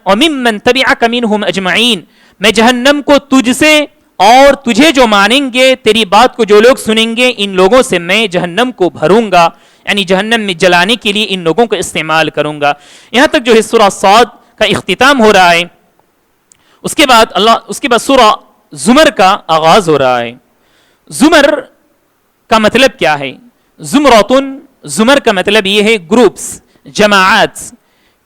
وَمِمَّنْ تَبِعَكَ مِنْهُمْ أَجْمَعِينَ، میں جہنم کو تجھ سے اور تجھے جو مانیں گے، تیری بات کو جو لوگ سنیں گے، ان لوگوں سے میں جہنم کو بھروں گا، یعنی جہنم میں جلانے کے لیے ان لوگوں کو استعمال کروں گا. یہاں تک جو ہے سورہ صاد کا اختتام ہو رہا ہے. اس کے بعد سورہ زمر کا آغاز ہو رہا ہے. زمر کا مطلب کیا ہے؟ زمراتن، زمر کا مطلب یہ ہے گروپس، جماعات.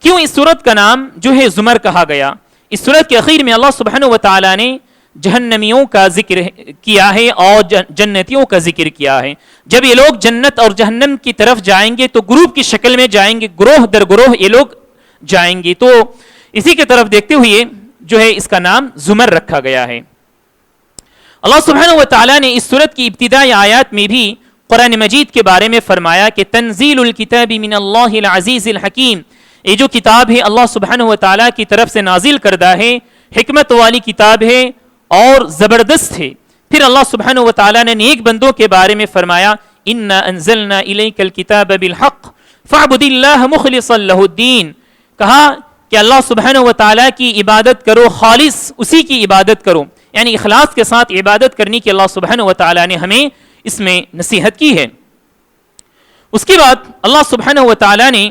کیوں اس سورت کا نام جو ہے زمر کہا گیا؟ اس سورت کے اخیر میں اللہ سبحانہ و تعالیٰ نے جہنمیوں کا ذکر کیا ہے اور جنتیوں کا ذکر کیا ہے. جب یہ لوگ جنت اور جہنم کی طرف جائیں گے تو گروپ کی شکل میں جائیں گے، گروہ در گروہ یہ لوگ جائیں گے. تو اسی کی طرف دیکھتے ہوئے جو ہے اس کا نام زمر رکھا گیا ہے. اللہ سبحانہ و تعالیٰ نے اس سورت کی ابتدائی آیات میں بھی قرآن مجید کے بارے میں فرمایا کہ تنزیل الکتاب من اللہ العزیز الحکیم، یہ جو کتاب ہے اللہ سبحانہ و تعالیٰ کی طرف سے نازل کردہ ہے، حکمت والی کتاب ہے اور زبردست ہے. پھر اللہ سبحانہ و تعالیٰ نے نیک بندوں کے بارے میں فرمایا انا انزلنا الیک الکتاب بالحق فاعبد اللہ مخلصا لہ الدین. کہا کہ اللہ سبحانہ و تعالیٰ کی عبادت کرو، خالص اسی کی عبادت کرو، یعنی اخلاص کے ساتھ عبادت کرنے کی اللہ سبحانہ و تعالیٰ نے ہمیں اس میں نصیحت کی ہے. اس کے بعد اللہ سبحانہ و تعالیٰ نے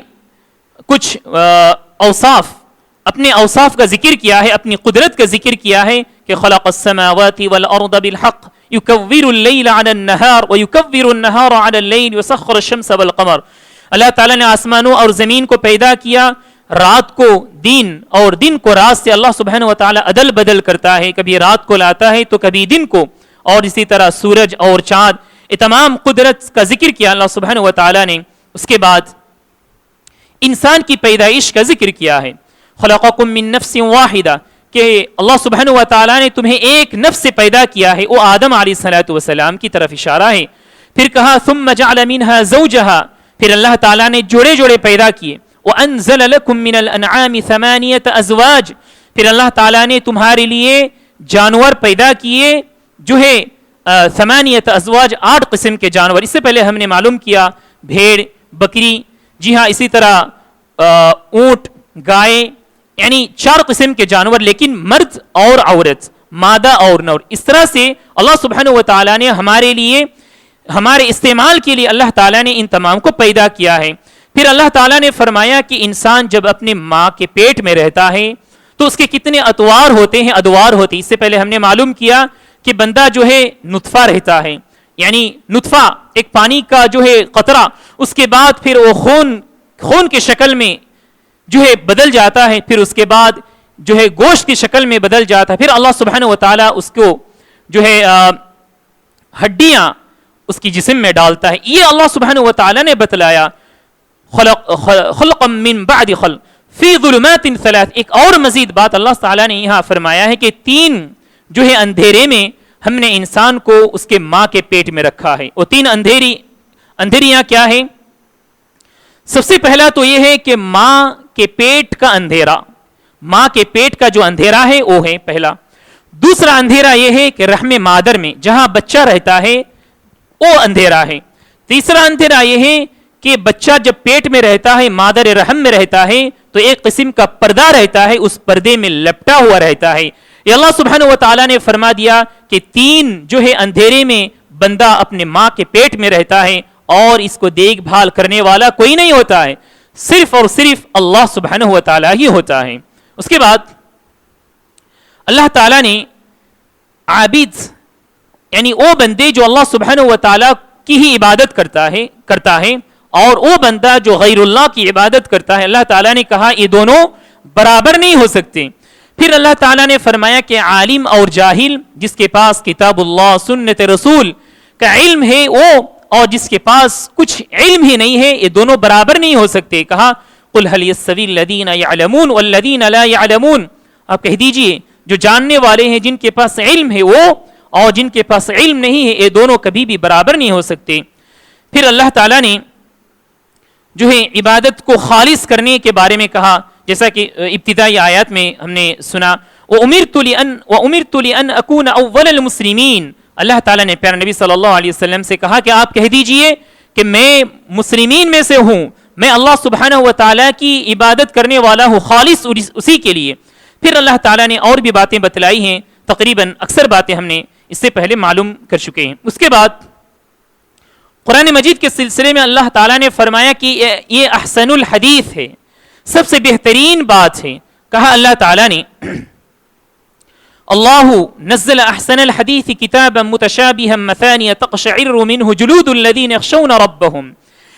کچھ اوصاف، اپنے اوصاف کا ذکر کیا ہے، اپنی قدرت کا ذکر کیا ہے کہ خلق السماوات والارض بالحق یکور اللیل علی النہار ویکور النہار علی اللیل وسخر الشمس والقمر. اللہ تعالیٰ نے آسمانوں اور زمین کو پیدا کیا، رات کو دن اور دن کو رات سے اللہ سبحانہ و تعالیٰ عدل بدل کرتا ہے، کبھی رات کو لاتا ہے تو کبھی دن کو، اور اسی طرح سورج اور چاند، یہ تمام قدرت کا ذکر کیا اللہ سبحانہ و تعالیٰ نے. اس کے بعد انسان کی پیدائش کا ذکر کیا ہے. خلقکم من نفس واحدہ، کہ اللہ سبحانہ و تعالیٰ نے تمہیں ایک نفس سے پیدا کیا ہے، وہ آدم علیہ السلام کی طرف اشارہ ہے. پھر کہا ثم جعل منها زوجها، پھر اللہ تعالیٰ نے جوڑے جوڑے پیدا کیے. وانزل لکم من الانعام ثمانیۃ ازواج، پھر اللہ تعالیٰ نے تمہارے لیے جانور پیدا کیے جو ہے ثمانیۃ ازواج، 8 قسم کے جانور. اس سے پہلے ہم نے معلوم کیا بھیڑ، بکری، جی ہاں، اسی طرح اونٹ، گائے، یعنی 4 قسم کے جانور، لیکن مرد اور عورت، مادہ اور نر. اس طرح سے اللہ سبحانہ و تعالیٰ نے ہمارے لیے، ہمارے استعمال کے لیے اللہ تعالیٰ نے ان تمام کو پیدا کیا ہے. پھر اللہ تعالیٰ نے فرمایا کہ انسان جب اپنے ماں کے پیٹ میں رہتا ہے تو اس کے کتنے اطوار ہوتے ہیں، ادوار ہوتے ہیں. اس سے پہلے ہم نے معلوم کیا کہ بندہ جو ہے نطفہ رہتا ہے، یعنی نطفہ ایک پانی کا جو ہے قطرہ، اس کے بعد پھر وہ خون کے شکل میں جو ہے بدل جاتا ہے، پھر اس کے بعد جو ہے گوشت کی شکل میں بدل جاتا ہے. پھر اللہ سبحانہ و تعالیٰ اس کو جو ہے ہڈیاں اس کی جسم میں ڈالتا ہے. یہ اللہ سبحانہ و تعالیٰ نے بتلایا. خلقا من بعد خلق فی ظلمات 3. ایک اور مزید بات اللہ تعالیٰ نے یہاں فرمایا ہے کہ 3 جو ہے اندھیرے میں ہم نے انسان کو اس کے ماں کے پیٹ میں رکھا ہے. وہ 3 اندھیریاں کیا ہے؟ سب سے پہلا تو یہ ہے کہ ماں کے پیٹ کا اندھیرا، ماں کے پیٹ کا جو اندھیرا ہے وہ ہے پہلا. دوسرا اندھیرا یہ ہے کہ رحم مادر میں جہاں بچہ رہتا ہے وہ اندھیرا ہے. تیسرا اندھیرا یہ ہے کہ بچہ جب پیٹ میں رہتا ہے، مادر رحم میں رہتا ہے، تو ایک قسم کا پردہ رہتا ہے، اس پردے میں لپٹا ہوا رہتا ہے. یہ اللہ سبحانہ و تعالیٰ نے فرما دیا کہ 3 جو ہے اندھیرے میں بندہ اپنے ماں کے پیٹ میں رہتا ہے اور اس کو دیکھ بھال کرنے والا کوئی نہیں ہوتا ہے. صرف اور صرف اللہ سبحانہ و تعالیٰ ہی ہوتا ہے۔ اس کے بعد اللہ تعالیٰ نے عابد یعنی وہ بندے جو اللہ سبحانہ و تعالیٰ کی ہی عبادت کرتا ہے اور وہ بندہ جو غیر اللہ کی عبادت کرتا ہے، اللہ تعالیٰ نے کہا یہ دونوں برابر نہیں ہو سکتے۔ پھر اللہ تعالیٰ نے فرمایا کہ عالم اور جاہل، جس کے پاس کتاب اللہ سنت رسول کا علم ہے وہ اور جس کے پاس کچھ علم ہی نہیں ہے، یہ دونوں برابر نہیں ہو سکتے۔ کہا قل هل يستوي الذين يعلمون والذين لا يعلمون، آپ کہہ دیجئے جو جاننے والے ہیں جن کے پاس علم ہے وہ اور جن کے پاس علم نہیں ہے، یہ دونوں کبھی بھی برابر نہیں ہو سکتے۔ پھر اللہ تعالیٰ نے جو ہے عبادت کو خالص کرنے کے بارے میں کہا، جیسا کہ ابتدائی آیات میں ہم نے سنا، وَأُمِرْتُ لِأَنْ أَكُونَ أَوَّلَ الْمُسْلِمِينَ، اللہ تعالیٰ نے پیارے نبی صلی اللہ علیہ وسلم سے کہا کہ آپ کہہ دیجئے کہ میں مسلمین میں سے ہوں، میں اللہ سبحانہ و تعالیٰ کی عبادت کرنے والا ہوں خالص اسی کے لیے۔ پھر اللہ تعالیٰ نے اور بھی باتیں بتلائی ہیں، تقریباً اکثر باتیں ہم نے اس سے پہلے معلوم کر چکے ہیں۔ اس کے بعد قرآن مجید کے سلسلے میں اللہ تعالیٰ نے فرمایا کہ یہ احسن الحدیث ہے، سب سے بہترین بات ہے۔ کہا اللہ تعالیٰ نے اللہ نزل احسن الحدیث کتابا متشابہا مثانیہ تقشعر منہ جلود الذین یخشون ربہم،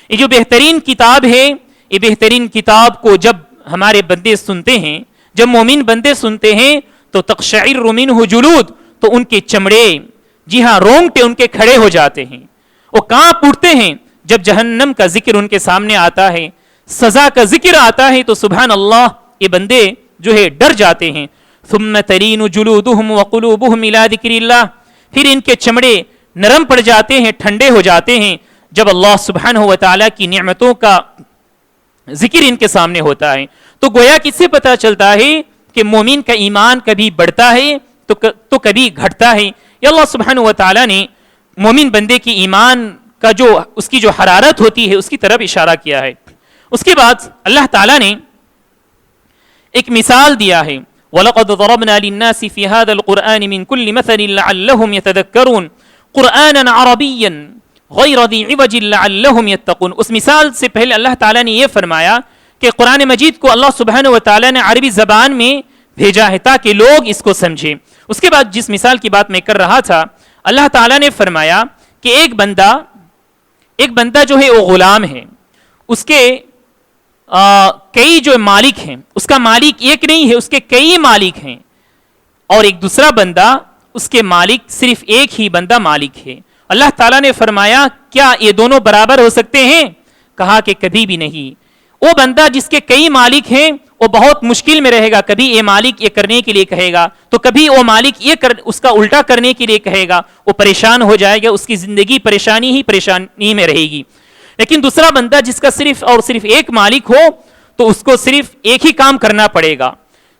یہ جو بہترین کتاب ہے، یہ بہترین کتاب کو جب ہمارے بندے سنتے ہیں، جب مومن بندے سنتے ہیں تو تقشعر منہ جلود، تو ان کے چمڑے، جی ہاں رونگٹے ان کے کھڑے ہو جاتے ہیں، وہ کانپ اٹھتے ہیں جب جہنم کا ذکر ان کے سامنے آتا ہے، سزا کا ذکر آتا ہے تو سبحان اللہ یہ بندے جو ہے ڈر جاتے ہیں۔ ثم ترین جلودہم وقلوبہم الی ذکر اللہ، پھر ان کے چمڑے نرم پڑ جاتے ہیں، ٹھنڈے ہو جاتے ہیں جب اللہ سبحانہ و تعالیٰ کی نعمتوں کا ذکر ان کے سامنے ہوتا ہے۔ تو گویا کس سے پتہ چلتا ہے کہ مومن کا ایمان کبھی بڑھتا ہے تو کبھی گھٹتا ہے۔ یہ اللہ سبحانہ و تعالیٰ نے مومن بندے کی ایمان کا جو اس کی جو حرارت ہوتی ہے اس کی طرف اشارہ کیا ہے۔ اس کے بعد اللہ تعالیٰ نے ایک مثال دیا ہے، وَلَقَدْ ضَرَبْنَا لِلنَّاسِ فِي هَذَا الْقُرْآنِ مِنْ كُلِّ مَثَلٍ لَعَلَّهُمْ يَتَذَكَّرُونَ قُرْآنًا عَرَبِيًّا غَيْرَ ذِي عِوَجٍ لَعَلَّهُمْ يَتَّقُونَ۔ اس مثال سے پہلے اللہ تعالیٰ نے یہ فرمایا کہ قرآن مجید کو اللہ سبحانہ و تعالیٰ نے عربی زبان میں بھیجا ہے تاکہ لوگ اس کو سمجھیں۔ اس کے بعد جس مثال کی بات میں کر رہا تھا، اللہ تعالیٰ نے فرمایا کہ ایک بندہ جو ہے وہ غلام ہے، اس کے کئی جو مالک ہیں، اس کا مالک ایک نہیں ہے، اس کے کئی مالک ہیں، اور ایک دوسرا بندہ اس کے مالک صرف ایک ہی بندہ مالک ہے۔ اللہ تعالیٰ نے فرمایا کیا یہ دونوں برابر ہو سکتے ہیں؟ کہا کہ کبھی بھی نہیں۔ وہ بندہ جس کے کئی مالک ہیں وہ بہت مشکل میں رہے گا، کبھی یہ مالک یہ کرنے کے لیے کہے گا تو کبھی وہ مالک اس کا الٹا کرنے کے لیے کہے گا، وہ پریشان ہو جائے گا، اس کی زندگی پریشانی میں رہے گی۔ لیکن دوسرا بندہ جس کا صرف اور صرف ایک مالک ہو تو اس کو صرف ایک ہی کام کرنا پڑے گا۔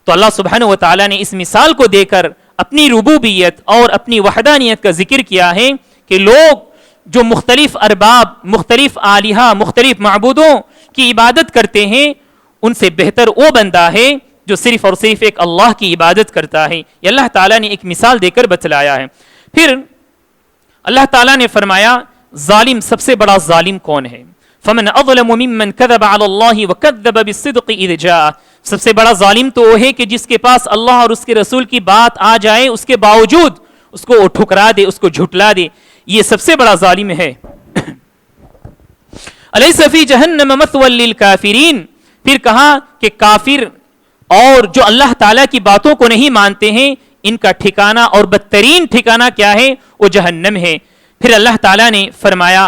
تو اللہ سبحانہ و تعالیٰ نے اس مثال کو دے کر اپنی ربوبیت اور اپنی وحدانیت کا ذکر کیا ہے کہ لوگ جو مختلف ارباب، مختلف آلہہ، مختلف معبودوں کی عبادت کرتے ہیں، ان سے بہتر وہ بندہ ہے جو صرف اور صرف ایک اللہ کی عبادت کرتا ہے۔ یہ اللہ تعالیٰ نے ایک مثال دے کر بتلایا ہے۔ پھر اللہ تعالیٰ نے فرمایا ظالم، سب سے بڑا ظالم کون ہے؟ فمن اظلم ممن كذب على الله وكذب بالصدق اذ جاء، سب سے بڑا ظالم تو وہ ہے کہ جس کے پاس اللہ اور اس کے رسول کی بات آ جائے، اس کے باوجود اس کو ٹھکرا دے، اس کو جھٹلا دے، یہ سب سے بڑا ظالم ہے۔ الیس فی جہنم مثوی للکافرین، پھر کہا کہ کافر اور جو اللہ تعالیٰ کی باتوں کو نہیں مانتے ہیں، ان کا ٹھکانہ اور بدترین ٹھکانہ کیا ہے؟ وہ جہنم ہے۔ پھر اللہ تعالیٰ نے فرمایا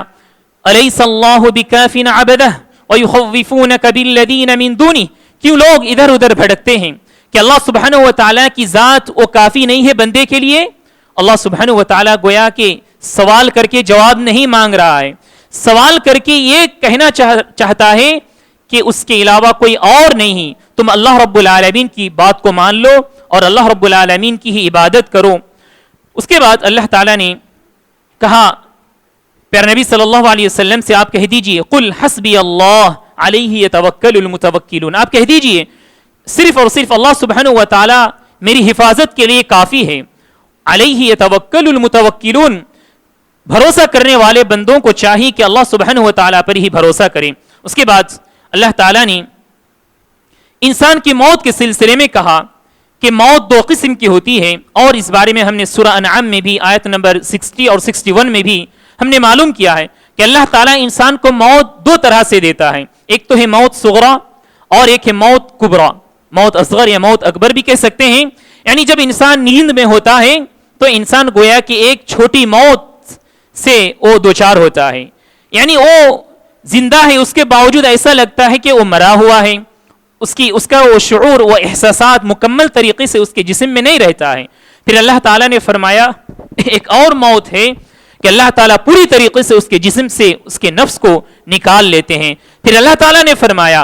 الیس اللہ بکاف عبدہ ویخوفونک بالذین من دونہ، کیوں لوگ ادھر ادھر بھٹکتے ہیں کہ اللہ سبحانہ و تعالیٰ کی ذات وہ کافی نہیں ہے بندے کے لیے؟ اللہ سبحانہ و تعالیٰ گویا کہ سوال کر کے جواب نہیں مانگ رہا ہے، سوال کر کے یہ کہنا چاہتا ہے کہ اس کے علاوہ کوئی اور نہیں، تم اللہ رب العالمین کی بات کو مان لو اور اللہ رب العالمین کی ہی عبادت کرو۔ اس کے بعد اللہ تعالیٰ نے کہا پیارے نبی صلی اللہ علیہ وسلم سے آپ کہہ دیجئے قل حسبی اللہ علیہ یتوکل المتوکلون، آپ کہہ دیجئے صرف اور صرف اللہ سبحانہ و تعالیٰ میری حفاظت کے لیے کافی ہے۔ علیہ یتوکل المتوکلون، بھروسہ کرنے والے بندوں کو چاہیے کہ اللہ سبحانہ و تعالیٰ پر ہی بھروسہ کریں۔ اس کے بعد اللہ تعالیٰ نے انسان کی موت کے سلسلے میں کہا کہ موت دو قسم کی ہوتی ہے، اور اس بارے میں ہم نے سورہ انعام میں بھی آیت نمبر 60 اور 61 میں بھی ہم نے معلوم کیا ہے کہ اللہ تعالیٰ انسان کو موت دو طرح سے دیتا ہے، ایک تو ہے موت صغرا اور ایک ہے موت کبرا، موت اصغر یا موت اکبر بھی کہہ سکتے ہیں. یعنی جب انسان نیند میں ہوتا ہے تو انسان گویا کہ ایک چھوٹی موت سے وہ دوچار ہوتا ہے، یعنی وہ زندہ ہے اس کے باوجود ایسا لگتا ہے کہ وہ مرا ہوا ہے، اس کا وہ شعور وہ احساسات مکمل طریقے سے اس کے جسم میں نہیں رہتا ہے. پھر اللہ تعالیٰ نے فرمایا ایک اور موت ہے کہ اللہ تعالیٰ پوری طریقے سے اس کے جسم سے اس کے نفس کو نکال لیتے ہیں. پھر اللہ تعالیٰ نے فرمایا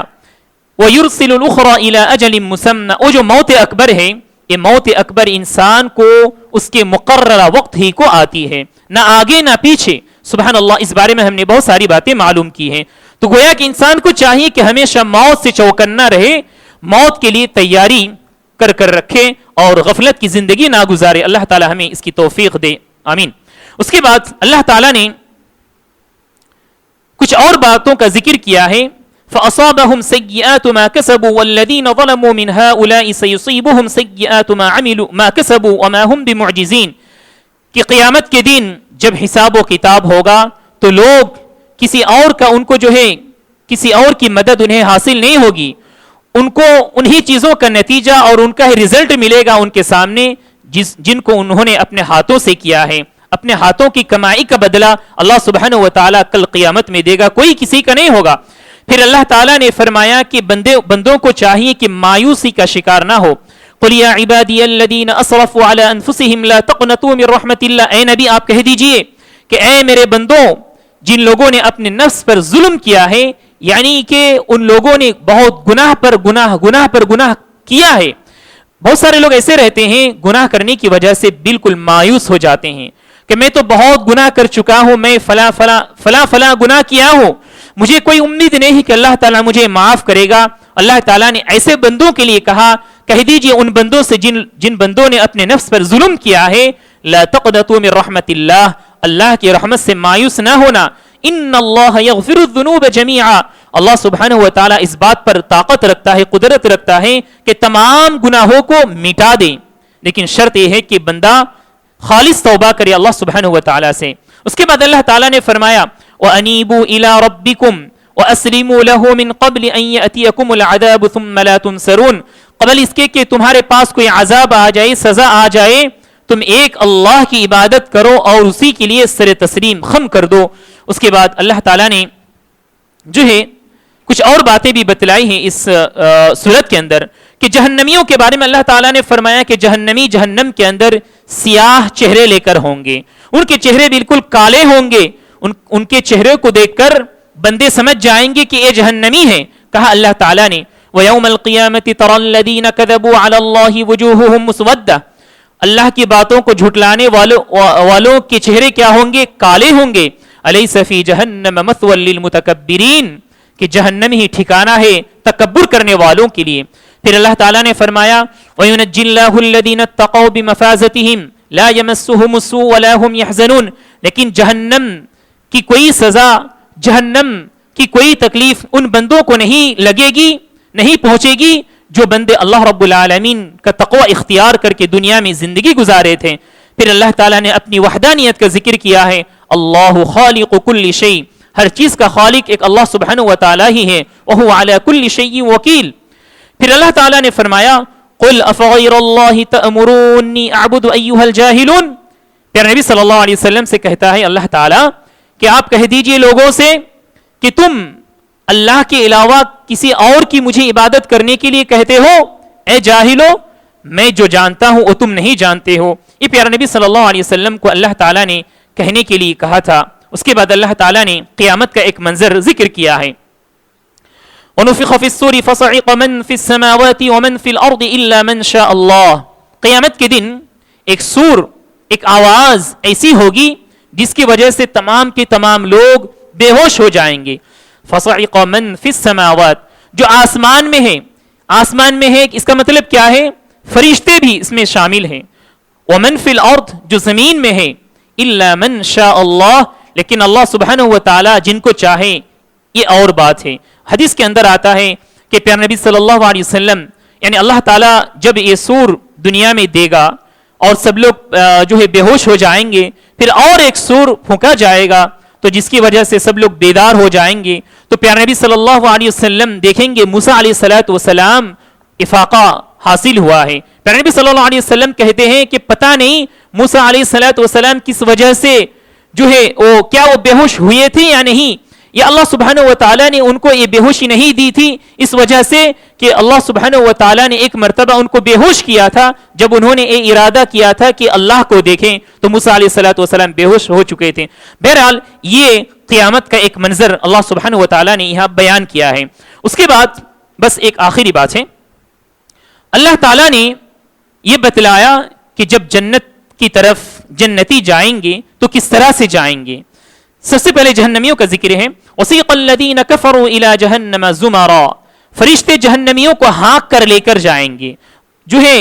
وَيُرْسِلُ الْأُخْرَى إِلَىٰ أَجَلٍ مُّسَمًّى، وہ جو موت اکبر ہے یہ موت اکبر انسان کو اس کے مقررہ وقت ہی کو آتی ہے، نہ آگے نہ پیچھے. سبحان اللہ، اس بارے میں ہم نے بہت ساری باتیں معلوم کی ہیں. تو گویا کہ انسان کو چاہیے کہ ہمیشہ موت سے چوکنا رہے، موت کے لیے تیاری کر رکھے اور غفلت کی زندگی نہ گزارے. اللہ تعالی ہمیں اس کی توفیق دے، آمین. اس کے بعد اللہ تعالیٰ نے کچھ اور باتوں کا ذکر کیا ہے. فَأَصَابَهُمْ سَيِّئَاتُ مَا كَسَبُوا وَالَّذِينَ ظَلَمُوا مِنْ هَؤُلَاءِ سَيُصِيبُهُمْ سَيِّئَاتُ مَا كَسَبُوا وَمَا هُمْ بِمُعْجِزِينَ، کہ قیامت کے دن جب حساب و کتاب ہوگا تو لوگ کسی اور کا ان کو جو ہے کسی اور کی مدد انہیں حاصل نہیں ہوگی، ان کو انہی چیزوں کا نتیجہ اور ان کا رزلٹ ملے گا ان کے سامنے جن کو انہوں نے اپنے ہاتھوں سے کیا ہے. اپنے ہاتھوں کی کمائی کا بدلہ اللہ سبحانہ و تعالیٰ کل قیامت میں دے گا، کوئی کسی کا نہیں ہوگا. پھر اللہ تعالیٰ نے فرمایا کہ بندوں کو چاہیے کہ مایوسی کا شکار نہ ہو. قُلْ يَا عِبَادِيَ الَّذِينَ أَسْرَفُوا عَلَىٰ أَنفُسِهِمْ لَا تَقْنَطُوا مِن رَحْمَةِ اللَّهِ، اے نبی آپ کہہ دیجئے کہ اے میرے بندوں جن لوگوں نے اپنے نفس پر ظلم کیا ہے، یعنی کہ ان لوگوں نے بہت گناہ پر گناہ کیا ہے. بہت سارے لوگ ایسے رہتے ہیں گناہ کرنے کی وجہ سے بالکل مایوس ہو جاتے ہیں کہ میں تو بہت گناہ کر چکا ہوں، میں فلاں گناہ کیا ہوں، مجھے کوئی امید نہیں کہ اللہ تعالیٰ مجھے معاف کرے گا. اللہ تعالیٰ نے ایسے بندوں کے لیے کہا کہہ دیجئے ان بندوں سے جن بندوں نے اپنے نفس پر ظلم کیا ہے، لا تقنطوا من رحمت اللہ، اللہ کی رحمت سے مایوس نہ ہونا. ان اللہ یغفر الذنوب جميعا، اللہ سبحانہ و تعالیٰ اس بات پر طاقت رکھتا ہے، قدرت رکھتا ہے کہ تمام گناہوں کو مٹا دے، لیکن شرط یہ ہے کہ بندہ خالص توبہ کرے اللہ سبحانہ و تعالیٰ سے. اس کے بعد اللہ تعالیٰ نے فرمایا وَأَنِيبُوا إِلَىٰ رَبِّكُمْ وَأَسْلِمُوا لَهُ مِن قَبْلِ أَن يَأْتِيَكُمُ الْعَذَابُ ثُمَّ لَا تُنصَرُونَ، قبل اس کے کہ تمہارے پاس کوئی عذاب آ جائے، سزا آ جائے، تم ایک اللہ کی عبادت کرو اور اسی کے لیے سر تسلیم خم کر دو. اس کے بعد اللہ تعالیٰ نے جو ہے کچھ اور باتیں بھی بتلائی ہیں اس سورت کے اندر کہ جہنمیوں کے بارے میں اللہ تعالیٰ نے فرمایا کہ جہنمی جہنم کے اندر سیاہ چہرے لے کر ہوں گے، ان کے چہرے بالکل کالے ہوں گے، ان کے چہرے کو دیکھ کر بندے سمجھ جائیں گے کہ یہ جہنمی ہیں. کہا اللہ تعالیٰ نے وَيَوْمَ الْقِيَامَةِ تَرَى الَّذِينَ كَذَبُوا عَلَى اللَّهِ وُجُوهُهُمْ مُسْوَدَّةٌ، اللہ کی باتوں کو جھٹلانے والوں کے چہرے کیا ہوں گے؟ کالے ہوں گے. أَلَيْسَ فِي جَهَنَّمَ مَثْوًى لِّلْمُتَكَبِّرِينَ، کہ جہنم ہی ٹھکانہ ہے تکبر کرنے والوں کے لیے. پھر اللہ تعالیٰ نے فرمایا وَيُنَجِّي اللَّهُ الَّذِينَ اتَّقَوْا بِمَفَازَتِهِمْ لَا يَمَسُّهُمُ السُّوءُ وَلَا هُمْ يَحْزَنُونَ، لیکن جہنم کی کوئی سزا، جہنم کی کوئی تکلیف ان بندوں کو نہیں لگے گی، نہیں پہنچے گی جو بندے اللہ رب العالمین کا تقوی اختیار کر کے دنیا میں زندگی گزارے تھے. پھر اللہ تعالیٰ نے اپنی وحدانیت کا ذکر کیا ہے، اللہ خالق کل شیء، ہر چیز کا خالق ایک اللہ سبحانہ و تعالیٰ ہی ہے، وہو علی کل شیء وکیل. پھر اللہ تعالیٰ نے فرمایا قل افغیر اللہ تأمرونی اعبد ایھا الجاہلون، پھر نبی صلی اللہ علیہ وسلم سے کہتا ہے اللہ تعالیٰ کہ آپ کہہ دیجئے لوگوں سے کہ تم اللہ کے علاوہ کسی اور کی مجھے عبادت کرنے کے لیے کہتے ہو، اے جاہلو میں جو جانتا ہوں وہ تم نہیں جانتے ہو. یہ پیارا نبی صلی اللہ علیہ وسلم کو اللہ تعالیٰ نے کہنے کے لیے کہا تھا. اس کے بعد اللہ تعالیٰ نے قیامت کا ایک منظر ذکر کیا ہے وَنُفِخَ فِي الصُّورِ فَصَعِقَ مَن فِي السَّمَاوَاتِ وَمَن فِي الْأَرْضِ إِلَّا مَن شَاءَ اللَّهُ، قیامت کے دن ایک سور، ایک آواز ایسی ہوگی جس کی وجہ سے تمام کے تمام لوگ بے ہوش ہو جائیں گے. فَصَعِقَ مَن فِي السَّمَاوَاتِ، جو آسمان میں ہے، آسمان میں ہے اس کا مطلب کیا ہے؟ فرشتے بھی اس میں شامل ہیں. وَمَن فِي الْأَرْضِ، جو زمین میں ہے، إِلَّا مَن شَاءَ اللَّهُ، لیکن اللہ سبحانہ و تعالی جن کو چاہے یہ اور بات ہے. حدیث کے اندر آتا ہے کہ پیارے نبی صلی اللہ علیہ وسلم یعنی اللہ تعالیٰ جب یہ سور دنیا میں دے گا اور سب لوگ جو ہے بے ہوش ہو جائیں گے, پھر اور ایک سور پھونکا جائے گا تو جس کی وجہ سے سب لوگ بیدار ہو جائیں گے. تو پیارے نبی صلی اللہ علیہ وسلم دیکھیں گے موسیٰ علیہ السلام افاقہ حاصل ہوا ہے. پیارے نبی صلی اللہ علیہ وسلم کہتے ہیں کہ پتہ نہیں موسیٰ علیہ السلام کس وجہ سے جو ہے کیا وہ بے ہوش ہوئے تھے یا نہیں, یا اللہ سبحانہ و تعالیٰ نے ان کو یہ بے ہوشی نہیں دی تھی اس وجہ سے کہ اللہ سبحانہ و تعالیٰ نے ایک مرتبہ ان کو بے ہوش کیا تھا جب انہوں نے یہ ارادہ کیا تھا کہ اللہ کو دیکھیں, تو موسیٰ علیہ السلام بے ہوش ہو چکے تھے. بہرحال یہ قیامت کا ایک منظر اللہ سبحانہ و تعالیٰ نے یہاں بیان کیا ہے. اس کے بعد بس ایک آخری بات ہے, اللہ تعالیٰ نے یہ بتلایا کہ جب جنت کی طرف جنتی جائیں گے تو کس طرح سے جائیں گے. سب سے پہلے جہنمیوں کا ذکر ہے. وَسِيقَ الَّذِينَ كَفَرُوا إِلَى جَهَنَّمَ زُمَرًا, فرشتے جہنمیوں کو ہانک کر لے کر جائیں گے, جو ہے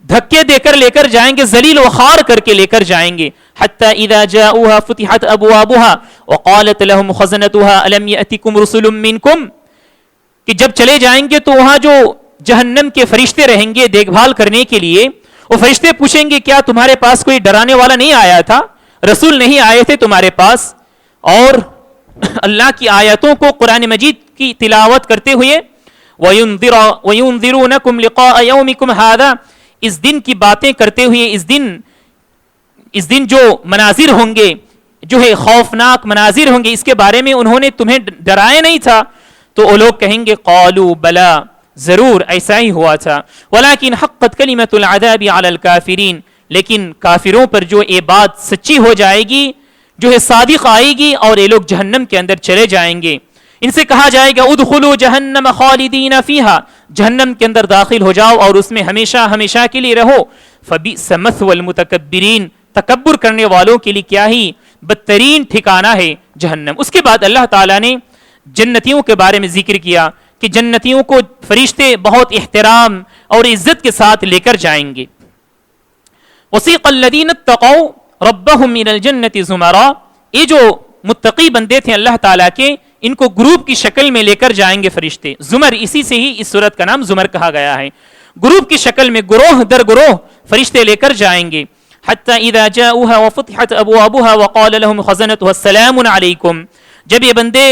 دھکے دے کر لے کر جائیں گے, ذلیل و خوار کر کے لے کر جائیں گے. حَتَّى إِذَا جَاءُوهَا فُتِحَتْ أَبْوَابُهَا وَقَالَتْ لَهُمْ خَزَنَتُهَا أَلَمْ يَأْتِكُمْ رُسُلٌ مِّنكُمْ, کہ جب چلے جائیں گے تو وہاں جو جہنم کے فرشتے رہیں گے دیکھ بھال کرنے کے لیے, وہ فرشتے پوچھیں گے کیا تمہارے پاس کوئی ڈرانے والا نہیں آیا تھا, رسول نہیں آئے تھے تمہارے پاس, اور اللہ کی آیتوں کو قرآن مجید کی تلاوت کرتے ہوئے وَيُنذِرُونَكُمْ لِقَاءَ يَوْمِكُمْ هَذَا, اس دن کی باتیں کرتے ہوئے, اس دن جو مناظر ہوں گے, جو ہے خوفناک مناظر ہوں گے, اس کے بارے میں انہوں نے تمہیں ڈرایا نہیں تھا. تو وہ لوگ کہیں گے قالوا بلا, ضرور ایسا ہی ہوا تھا, ولیکن حقت کلمۃ العذاب علی الکافرین, لیکن کافروں پر جو یہ بات سچی ہو جائے گی, جو ہے صادق آئے گی, اور یہ لوگ جہنم کے اندر چلے جائیں گے. ان سے کہا جائے گا ادخلوا جہنم خالدین فیہا, جہنم کے اندر داخل ہو جاؤ اور اس میں ہمیشہ ہمیشہ کے لیے رہو. فبئس مثوى المتکبرین, تکبر کرنے والوں کے لیے کیا ہی بدترین ٹھکانہ ہے جہنم. اس کے بعد اللہ تعالیٰ نے جنتیوں کے بارے میں ذکر کیا کہ جنتیوں کو فرشتے بہت احترام اور عزت کے ساتھ لے کر جائیں گے. وسیق الذین اتقوا ربهم من الجنت زمرا, یہ جو متقی بندے تھے اللہ تعالیٰ کے, ان کو گروپ کی شکل میں لے کر جائیں گے فرشتے. زمر, اسی سے ہی اس سورت کا نام زمر کہا گیا ہے. گروپ کی شکل میں گروہ در گروہ فرشتے لے کر جائیں گے. حتی اذا جاؤوها وفتحت ابوابها وقال لهم خزنتها السلام علیکم, جب یہ بندے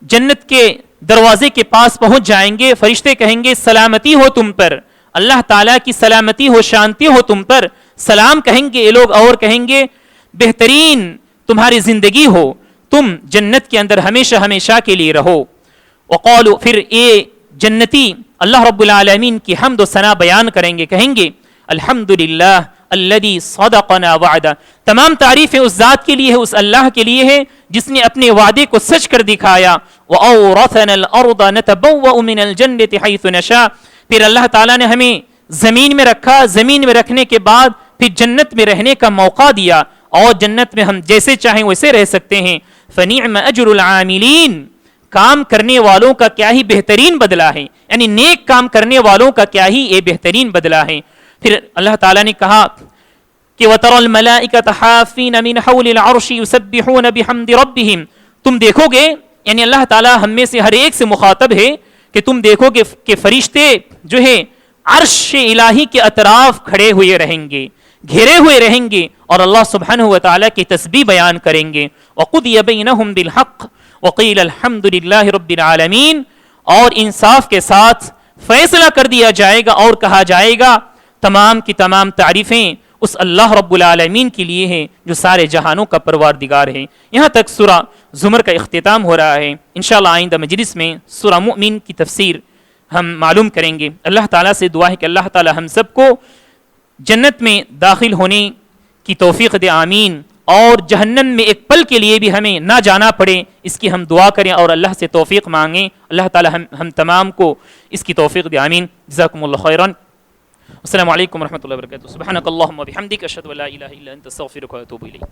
جنت کے دروازے کے پاس پہنچ جائیں گے, فرشتے کہیں گے سلامتی ہو تم پر, اللہ تعالیٰ کی سلامتی ہو, شانتی ہو تم پر. سلام کہیں گے یہ لوگ, اور کہیں گے بہترین تمہاری زندگی ہو, تم جنت کے اندر ہمیشہ ہمیشہ کے لیے رہو. وقالوا, پھر یہ جنتی اللہ رب العالمین کی حمد و ثنا بیان کریں گے, کہیں گے الحمدللہ الذی صدقنا وعدہ, تمام تعریفیں اس ذات کے لیے ہے, اس اللہ کے لیے ہے جس نے اپنے وعدے کو سچ کر دکھایا. وَأَوْرَثَنَا الْأَرْضَ نَتَبَوَّأُ مِنَ الْجَنَّةِ حَيْثُ نَشَاءُ, پھر اللہ تعالیٰ نے ہمیں زمین میں رکھا, زمین میں رکھنے کے بعد پھر جنت میں رہنے کا موقع دیا, اور جنت میں ہم جیسے چاہیں ویسے رہ سکتے ہیں. فَنِعْمَ أَجْرُ الْعَامِلِينَ, کام کرنے والوں کا کیا ہی بہترین بدلہ ہے, یعنی نیک کام کرنے والوں کا کیا ہی یہ بہترین بدلہ ہے. پھر اللہ تعالیٰ نے کہا کہ وَتَرَى الْمَلَائِكَةَ حَافِّينَ مِنْ حَوْلِ الْعَرْشِ يُسَبِّحُونَ بِحَمْدِ رَبِّهِمْ, تم دیکھو گے, یعنی اللہ تعالیٰ ہم میں سے ہر ایک سے مخاطب ہے کہ تم دیکھو گے کہ فرشتے جو ہے عرش الہی کے اطراف کھڑے ہوئے رہیں گے, گھیرے ہوئے رہیں گے, اور اللہ سبحانہ و تعالیٰ کی تسبیح بیان کریں گے. وَقُضِيَ بَيْنَهُمْ بِالْحَقِّ وَقِيلَ الْحَمْدُ لِلَّهِ رَبِّ الْعَالَمِينَ, اور انصاف کے ساتھ فیصلہ کر دیا جائے گا اور کہا جائے گا تمام کی تمام تعریفیں اس اللہ رب العالمین کے لیے ہیں جو سارے جہانوں کا پروردگار ہے. یہاں تک سورہ زمر کا اختتام ہو رہا ہے. انشاءاللہ آئندہ مجلس میں سورہ مؤمن کی تفسیر ہم معلوم کریں گے. اللہ تعالیٰ سے دعا ہے کہ اللہ تعالیٰ ہم سب کو جنت میں داخل ہونے کی توفیق دے, آمین. اور جہنم میں ایک پل کے لیے بھی ہمیں نہ جانا پڑے, اس کی ہم دعا کریں اور اللہ سے توفیق مانگیں. اللہ تعالیٰ ہم تمام کو اس کی توفیق دے, آمین. جزاکم اللہ خیرا. السلام علیکم ورحمۃ اللہ وبرکاتہ. سبحانک اللہم و بحمدک, اشہد ان لا الہ الا انت, استغفرک و اتوب الیک.